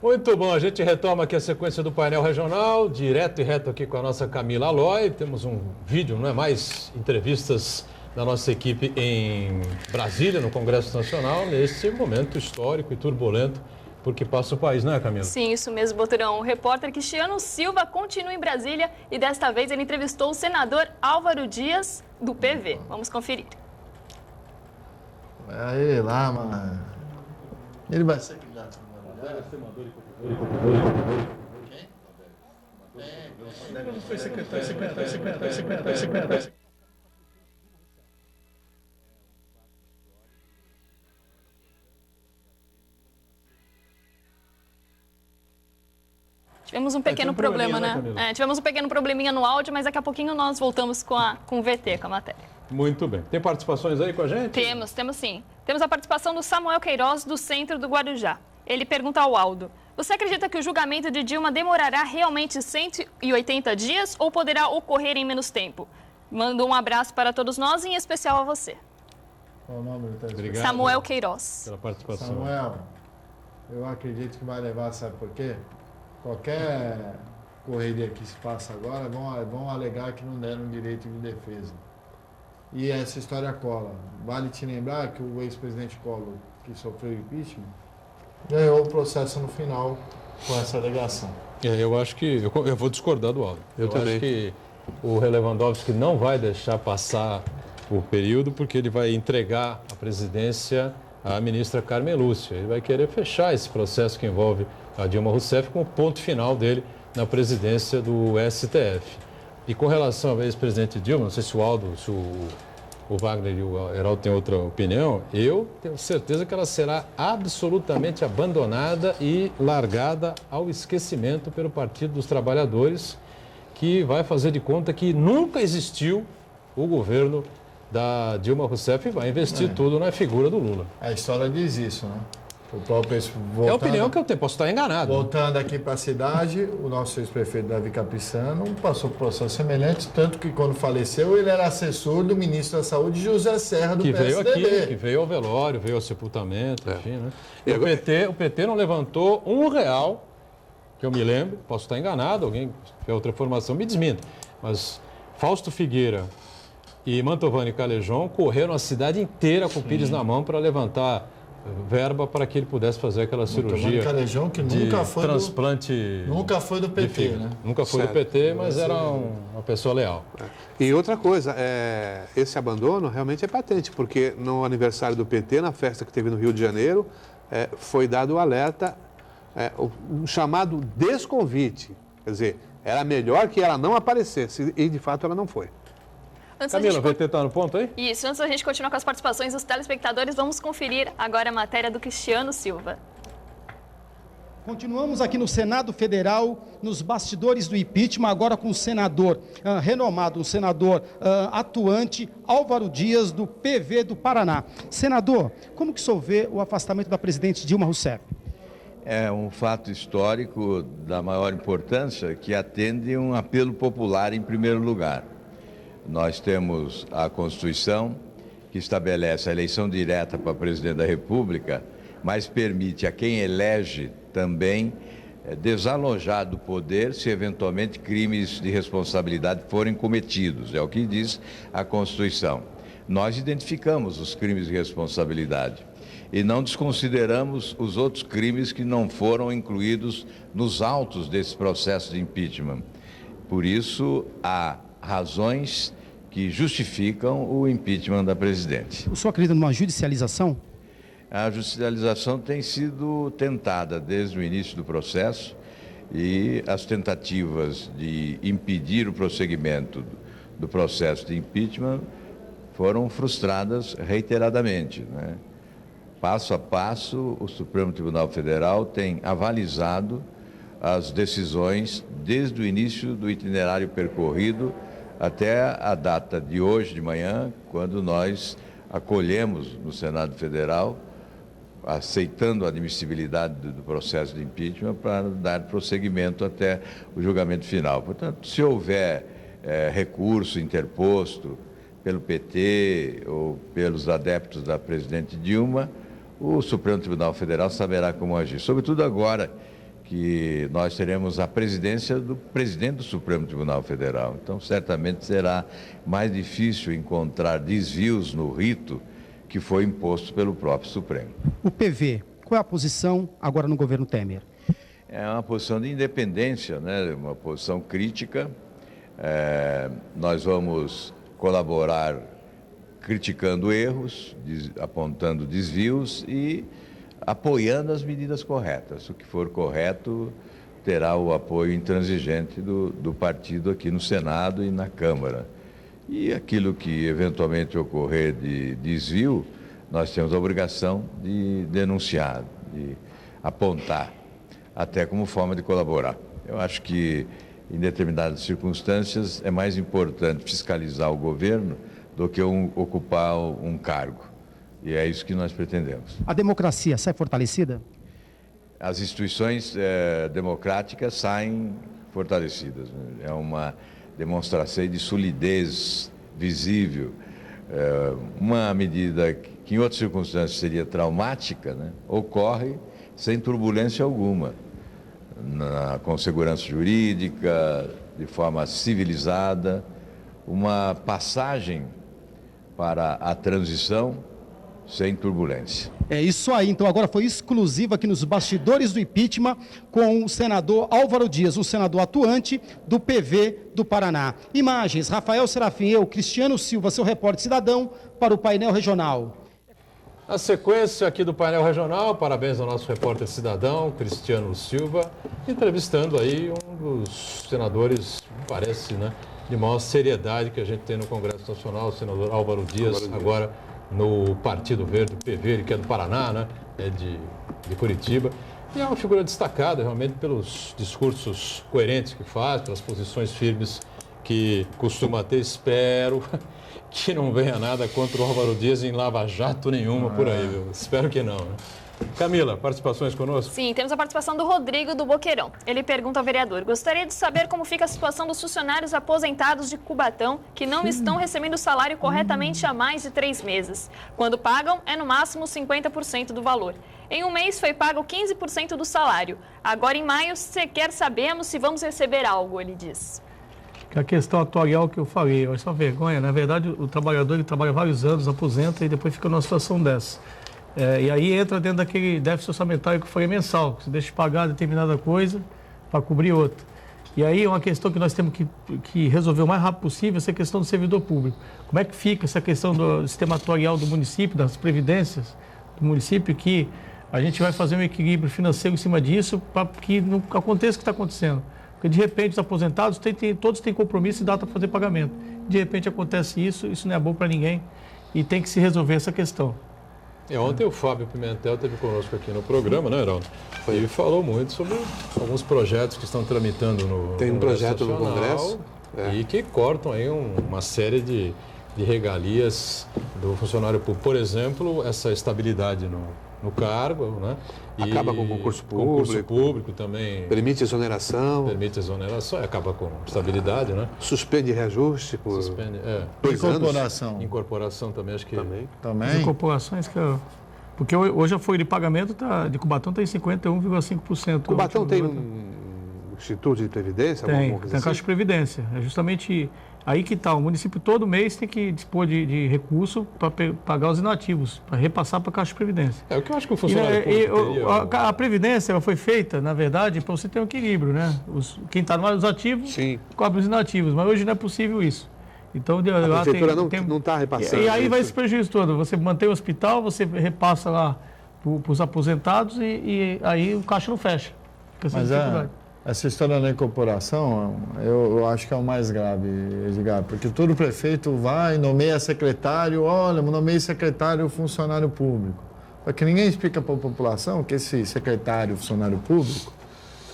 Muito bom, a gente retoma aqui a sequência do painel regional, direto e reto aqui com a nossa Camila Aloy. Temos um vídeo, não é mais? Entrevistas da nossa equipe em Brasília, no Congresso Nacional, nesse momento histórico e turbulento porque passa o país, não é, Camila? Sim, isso mesmo, Boturão. O repórter Cristiano Silva continua em Brasília e desta vez ele entrevistou o senador Álvaro Dias, do PV. Vamos conferir. Aí lá, mano. Ele vai ser candidato. Quem? Foi secretário. Tivemos um pequeno problema, né? Tivemos um pequeno probleminha no áudio, mas daqui a pouquinho nós voltamos com o VT, com a matéria. Muito bem. Tem participações aí com a gente? Temos sim. Temos a participação do Samuel Queiroz, do Centro do Guarujá. Ele pergunta ao Aldo: você acredita que o julgamento de Dilma demorará realmente 180 dias ou poderá ocorrer em menos tempo? Mando um abraço para todos nós, em especial a você. Qual o nome? Obrigado, Samuel Queiroz. Pela participação. Samuel, eu acredito que vai levar, sabe por quê? Qualquer correria que se faça agora, vão alegar que não deram direito de defesa. E essa história cola. Vale te lembrar que o ex-presidente Collor, que sofreu impeachment, ganhou o processo no final com essa alegação. Eu acho que... Eu vou discordar do Aldo. Eu também. Acho que o Lewandowski não vai deixar passar o período porque ele vai entregar a presidência à ministra Carmen Lúcia. Ele vai querer fechar esse processo que envolve a Dilma Rousseff com o ponto final dele na presidência do STF. E com relação ao ex-presidente Dilma, não sei se o Aldo, se o Wagner e o Heraldo têm outra opinião, eu tenho certeza que ela será absolutamente abandonada e largada ao esquecimento pelo Partido dos Trabalhadores, que vai fazer de conta que nunca existiu o governo da Dilma Rousseff e vai investir tudo na figura do Lula. A história diz isso, né? O próprio é a opinião que eu tenho, posso estar enganado. Voltando aqui para a cidade, o nosso ex-prefeito Davi Capistrano passou por processo semelhante, tanto que quando faleceu ele era assessor do ministro da Saúde, José Serra, do PSDB. Veio aqui, que veio ao velório, veio ao sepultamento, enfim, né? E o PT não levantou R$1, que eu me lembro, posso estar enganado, alguém tiver outra informação me desminta, mas Fausto Figueira e Mantovani Calejón correram a cidade inteira com o Pires na mão para levantar verba para que ele pudesse fazer aquela cirurgia Calejão, que nunca foi transplante. Nunca foi do PT, né? Nunca foi do PT, mas era uma pessoa leal. E outra coisa, esse abandono realmente é patente, porque no aniversário do PT, na festa que teve no Rio de Janeiro, foi dado o alerta, um chamado desconvite. Quer dizer, era melhor que ela não aparecesse, e de fato ela não foi. Camila, o VT está no ponto aí? Isso, antes da gente continuar com as participações dos telespectadores, vamos conferir agora a matéria do Cristiano Silva. Continuamos aqui no Senado Federal, nos bastidores do impeachment, agora com um senador renomado, um senador atuante, Álvaro Dias, do PV do Paraná. Senador, como que o senhor vê o afastamento da presidente Dilma Rousseff? É um fato histórico da maior importância que atende um apelo popular em primeiro lugar. Nós temos a Constituição, que estabelece a eleição direta para presidente da República, mas permite a quem elege também desalojar do poder se eventualmente crimes de responsabilidade forem cometidos. É o que diz a Constituição. Nós identificamos os crimes de responsabilidade e não desconsideramos os outros crimes que não foram incluídos nos autos desse processo de impeachment. Por isso, há razões que justificam o impeachment da presidente. O senhor acredita numa judicialização? A judicialização tem sido tentada desde o início do processo e as tentativas de impedir o prosseguimento do processo de impeachment foram frustradas reiteradamente, né? Passo a passo, o Supremo Tribunal Federal tem avalizado as decisões desde o início do itinerário percorrido até a data de hoje de manhã, quando nós acolhemos no Senado Federal, aceitando a admissibilidade do processo de impeachment para dar prosseguimento até o julgamento final. Portanto, se houver recurso interposto pelo PT ou pelos adeptos da presidente Dilma, o Supremo Tribunal Federal saberá como agir. Sobretudo agora que nós teremos a presidência do presidente do Supremo Tribunal Federal. Então, certamente será mais difícil encontrar desvios no rito que foi imposto pelo próprio Supremo. O PV, qual é a posição agora no governo Temer? É uma posição de independência, né? Uma posição crítica. Nós vamos colaborar criticando erros, apontando desvios e apoiando as medidas corretas. O que for correto terá o apoio intransigente do partido aqui no Senado e na Câmara. E aquilo que eventualmente ocorrer de desvio, nós temos a obrigação de denunciar, de apontar, até como forma de colaborar. Eu acho que, em determinadas circunstâncias, é mais importante fiscalizar o governo do que ocupar um cargo. E é isso que nós pretendemos. A democracia sai fortalecida? As instituições democráticas saem fortalecidas. É uma demonstração de solidez visível. Uma medida que em outras circunstâncias seria traumática, né, ocorre sem turbulência alguma, com segurança jurídica, de forma civilizada, uma passagem para a transição sem turbulência. É isso aí. Então agora foi exclusivo aqui nos bastidores do impeachment com o senador Álvaro Dias, um senador atuante do PV do Paraná. Imagens, Rafael Serafim, eu, Cristiano Silva, seu repórter cidadão, para o Painel Regional. A sequência aqui do Painel Regional, parabéns ao nosso repórter cidadão, Cristiano Silva, entrevistando aí um dos senadores, parece, né, de maior seriedade que a gente tem no Congresso Nacional, o senador Álvaro Dias, agora no Partido Verde, PV, ele que é do Paraná, né, é de Curitiba. E é uma figura destacada realmente pelos discursos coerentes que faz, pelas posições firmes que costuma ter. Espero que não venha nada contra o Álvaro Dias em Lava Jato nenhuma por aí, viu? Espero que não, né? Camila, participações conosco? Sim, temos a participação do Rodrigo do Boqueirão. Ele pergunta ao vereador: gostaria de saber como fica a situação dos funcionários aposentados de Cubatão que não estão recebendo o salário corretamente há mais de 3 meses. Quando pagam, é no máximo 50% do valor. Em um mês foi pago 15% do salário. Agora em maio sequer sabemos se vamos receber algo, ele diz. Que a questão atuarial que eu falei, é só vergonha. Na verdade, o trabalhador ele trabalha vários anos, aposenta e depois fica numa situação dessa. E aí entra dentro daquele déficit orçamentário que foi mensal, que você deixa de pagar determinada coisa para cobrir outra. E aí é uma questão que nós temos que resolver o mais rápido possível, essa questão do servidor público. Como é que fica essa questão do sistema atuarial do município, das previdências do município, que a gente vai fazer um equilíbrio financeiro em cima disso para que não aconteça o que está acontecendo. Porque de repente os aposentados todos têm compromisso e data para fazer pagamento. De repente acontece isso não é bom para ninguém e tem que se resolver essa questão. Ontem o Fábio Pimentel esteve conosco aqui no programa, né, Heraldo? Ele falou muito sobre alguns projetos que estão tramitando no Tem um projeto no Congresso e que cortam aí uma série de regalias do funcionário público. Por exemplo, essa estabilidade no cargo, né? Acaba com o concurso público também. Permite exoneração. Acaba com estabilidade, né? Suspende reajuste por 2 anos. Incorporação também, acho que... Também. As incorporações porque hoje a folha de pagamento de Cubatão está em 51,5%. Cubatão tem um instituto de previdência? Tem a Caixa de Previdência. É justamente aí que está. O município todo mês tem que dispor de recurso para pagar os inativos, para repassar para a Caixa de Previdência. É o que eu acho que o funcionário público a Previdência ela foi feita, na verdade, para você ter um equilíbrio, né? Quem está nos ativos cobre os inativos, mas hoje não é possível isso. Então, a prefeitura não está repassando. E aí vai esse prejuízo todo. Você mantém o hospital, você repassa lá para os aposentados e aí o caixa não fecha. Mas essa história da incorporação, eu acho que é o mais grave, Edgar, porque todo prefeito vai, nomeia secretário, nomeia secretário funcionário público. Porque ninguém explica para a população que esse secretário funcionário público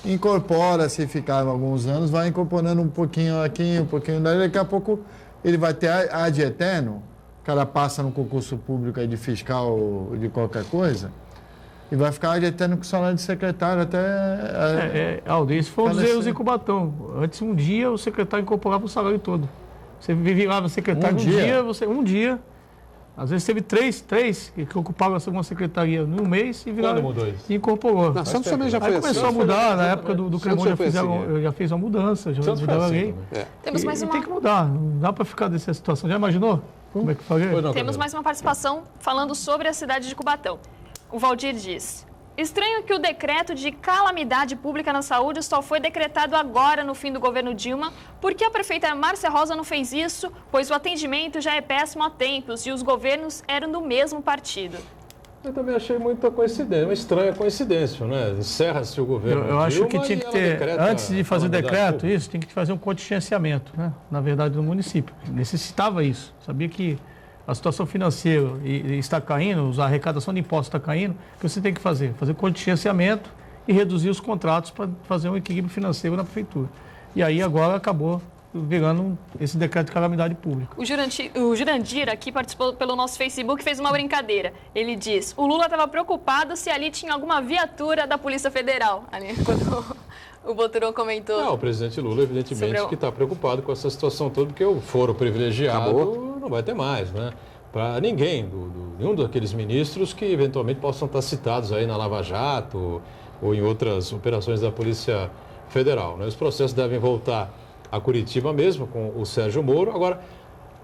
incorpora, se ficar alguns anos, vai incorporando um pouquinho aqui, um pouquinho dali, daqui a pouco ele vai ter ad eterno, o cara passa no concurso público aí de fiscal de qualquer coisa, e vai ficar ad eterno com o salário de secretário até... Aldo, isso foi os erros em Cubatão. Antes, um dia, o secretário incorporava o salário todo. Você virava secretário um dia, Às vezes teve três que ocupavam a segunda secretaria no mês e viraram. Quando mudou isso? E incorporou. Na Santos também já foi Aí assim. começou a mudar, na época do Cremon já fez uma mudança, já mudaram a lei. Temos mais uma... Tem que mudar, não dá para ficar dessa situação. Já imaginou? Como é que faria? Temos mais uma participação falando sobre a cidade de Cubatão. O Valdir diz: estranho que o decreto de calamidade pública na saúde só foi decretado agora no fim do governo Dilma. Por que a prefeita Márcia Rosa não fez isso? Pois o atendimento já é péssimo há tempos e os governos eram do mesmo partido. Eu também achei muita coincidência, uma estranha coincidência, né? Encerra-se o governo Eu acho Dilma que tinha que ter, antes de fazer o decreto, isso, tem que fazer um contingenciamento, né? Na verdade, no município. Necessitava isso. Sabia que a situação financeira está caindo, a arrecadação de impostos está caindo, o que você tem que fazer? Fazer contingenciamento e reduzir os contratos para fazer um equilíbrio financeiro na prefeitura. E aí agora acabou virando esse decreto de calamidade pública. O Jurandir aqui participou pelo nosso Facebook, fez uma brincadeira. Ele diz: o Lula estava preocupado se ali tinha alguma viatura da Polícia Federal. Ali, quando o Boturão comentou. Não, o presidente Lula, evidentemente, que está preocupado com essa situação toda, porque o foro privilegiado não vai ter mais, né? Para ninguém, nenhum daqueles ministros que eventualmente possam estar citados aí na Lava Jato ou em outras operações da Polícia Federal, né? Os processos devem voltar a Curitiba mesmo, com o Sérgio Moro. Agora,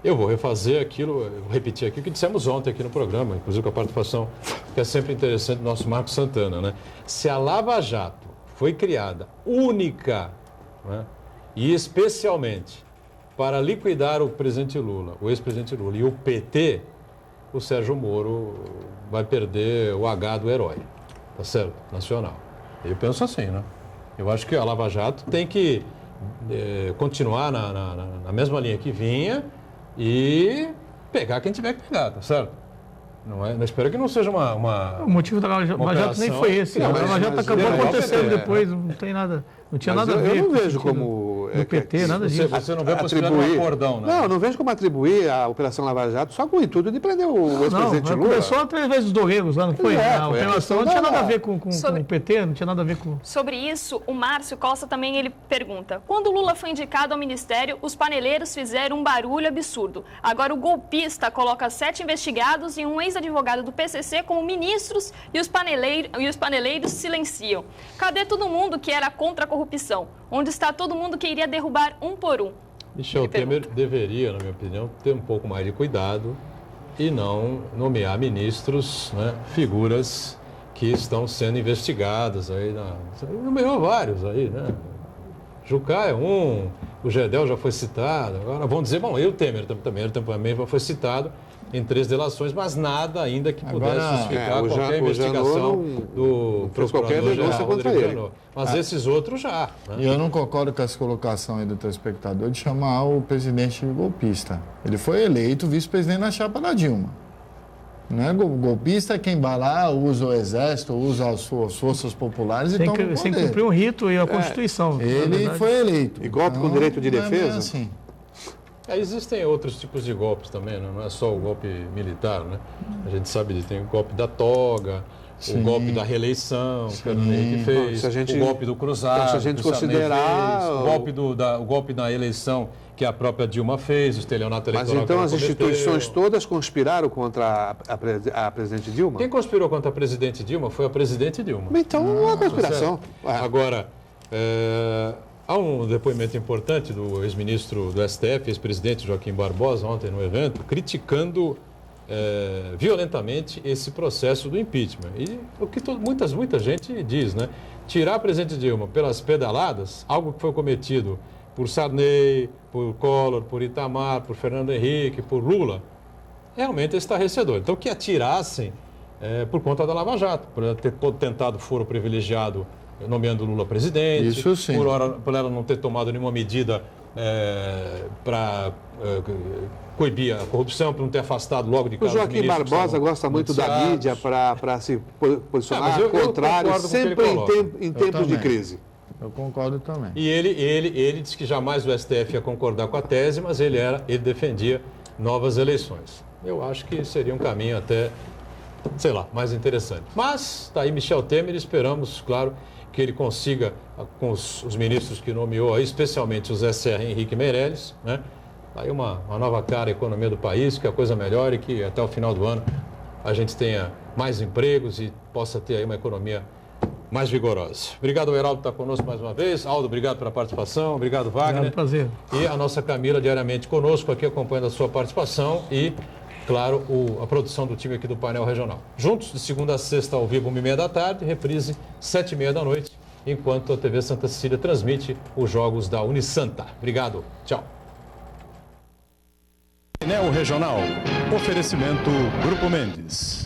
eu vou refazer aquilo, vou repetir aqui o que dissemos ontem aqui no programa, inclusive com a participação que é sempre interessante do nosso Marcos Santana, né? Se a Lava Jato foi criada única, né, e especialmente para liquidar o presidente Lula, o ex-presidente Lula e o PT, o Sérgio Moro vai perder o H do herói, tá certo? Nacional. Eu penso assim, né? Eu acho que a Lava Jato tem que continuar na mesma linha que vinha e pegar quem tiver que pegar, tá certo? Não espero que não seja uma o motivo da Lava Jato nem foi esse. A Lava Jato acabou acontecendo depois, não tem nada, não tinha nada a ver. Eu não vejo como do PT, nada disso. Você não vê atribuir acordão, né? Não vejo como atribuir a Operação Lava Jato só com o intuito de prender o ex-presidente Lula. Começou através dos Dorregos lá, não foi? A operação não tinha nada a ver com o PT, não tinha nada a ver com... Sobre isso, o Márcio Costa também ele pergunta: quando o Lula foi indicado ao ministério, os paneleiros fizeram um barulho absurdo. Agora o golpista coloca 7 investigados e um ex-advogado do PCC como ministros e os paneleiros silenciam. Cadê todo mundo que era contra a corrupção? Onde está todo mundo que iria derrubar um por um? Michel Temer deveria, na minha opinião, ter um pouco mais de cuidado e não nomear ministros, né, figuras que estão sendo investigadas. Nomeou vários aí, né? Jucá é um, o Gedel já foi citado. Agora vão dizer, bom, o Temer também foi citado em 3 delações, mas nada ainda que pudesse justificar qualquer investigação do procurador-geral Rodrigo Janot. Mas esses outros já. Né? E eu não concordo com essa colocação aí do telespectador de chamar o presidente de golpista. Ele foi eleito vice-presidente na chapa da Dilma. Não é golpista quem vai lá, usa o exército, usa as suas forças populares e toma o poder. Sem cumprir um rito e a Constituição. Ele foi eleito. E golpe com direito de defesa? Assim. Existem outros tipos de golpes também, não é só o golpe militar, né? A gente sabe que tem o golpe da toga, o golpe da reeleição, que o Henrique fez, o golpe do cruzado, se a gente considerar o golpe da eleição que a própria Dilma fez, o estelionato eleitoral. Mas então as instituições todas conspiraram contra a presidente Dilma? Quem conspirou contra a presidente Dilma foi a presidente Dilma. Então não é conspiração. Agora, há um depoimento importante do ex-ministro do STF, ex-presidente Joaquim Barbosa, ontem no evento, criticando violentamente esse processo do impeachment. E o que muita gente diz, né? Tirar a presidente Dilma pelas pedaladas, algo que foi cometido por Sarney, por Collor, por Itamar, por Fernando Henrique, por Lula, realmente é estarrecedor. Então, que atirassem por conta da Lava Jato, por ter tentado foro privilegiado nomeando Lula presidente, isso sim. Por ela não ter tomado nenhuma medida para coibir a corrupção, por não ter afastado logo de casa. O Joaquim Barbosa gosta muito da mídia para se posicionar ao contrário, sempre em tempos de crise. Eu concordo também. E ele disse que jamais o STF ia concordar com a tese, mas ele defendia novas eleições. Eu acho que seria um caminho até, sei lá, mais interessante. Mas está aí Michel Temer, esperamos, claro, que ele consiga, com os ministros que nomeou, especialmente o Zé Serra e Henrique Meirelles, né, Aí uma nova cara à economia do país, que a coisa melhore, que até o final do ano a gente tenha mais empregos e possa ter aí uma economia mais vigorosa. Obrigado, Heraldo, por estar conosco mais uma vez. Aldo, obrigado pela participação. Obrigado, Wagner. Prazer. E a nossa Camila diariamente conosco aqui, acompanhando a sua participação e, claro, a produção do time aqui do Painel Regional. Juntos, de segunda a sexta, ao vivo, 1h30 da tarde, reprise 7h30 da noite, enquanto a TV Santa Cecília transmite os jogos da Unisanta. Obrigado. Tchau. Painel Regional. Oferecimento Grupo Mendes.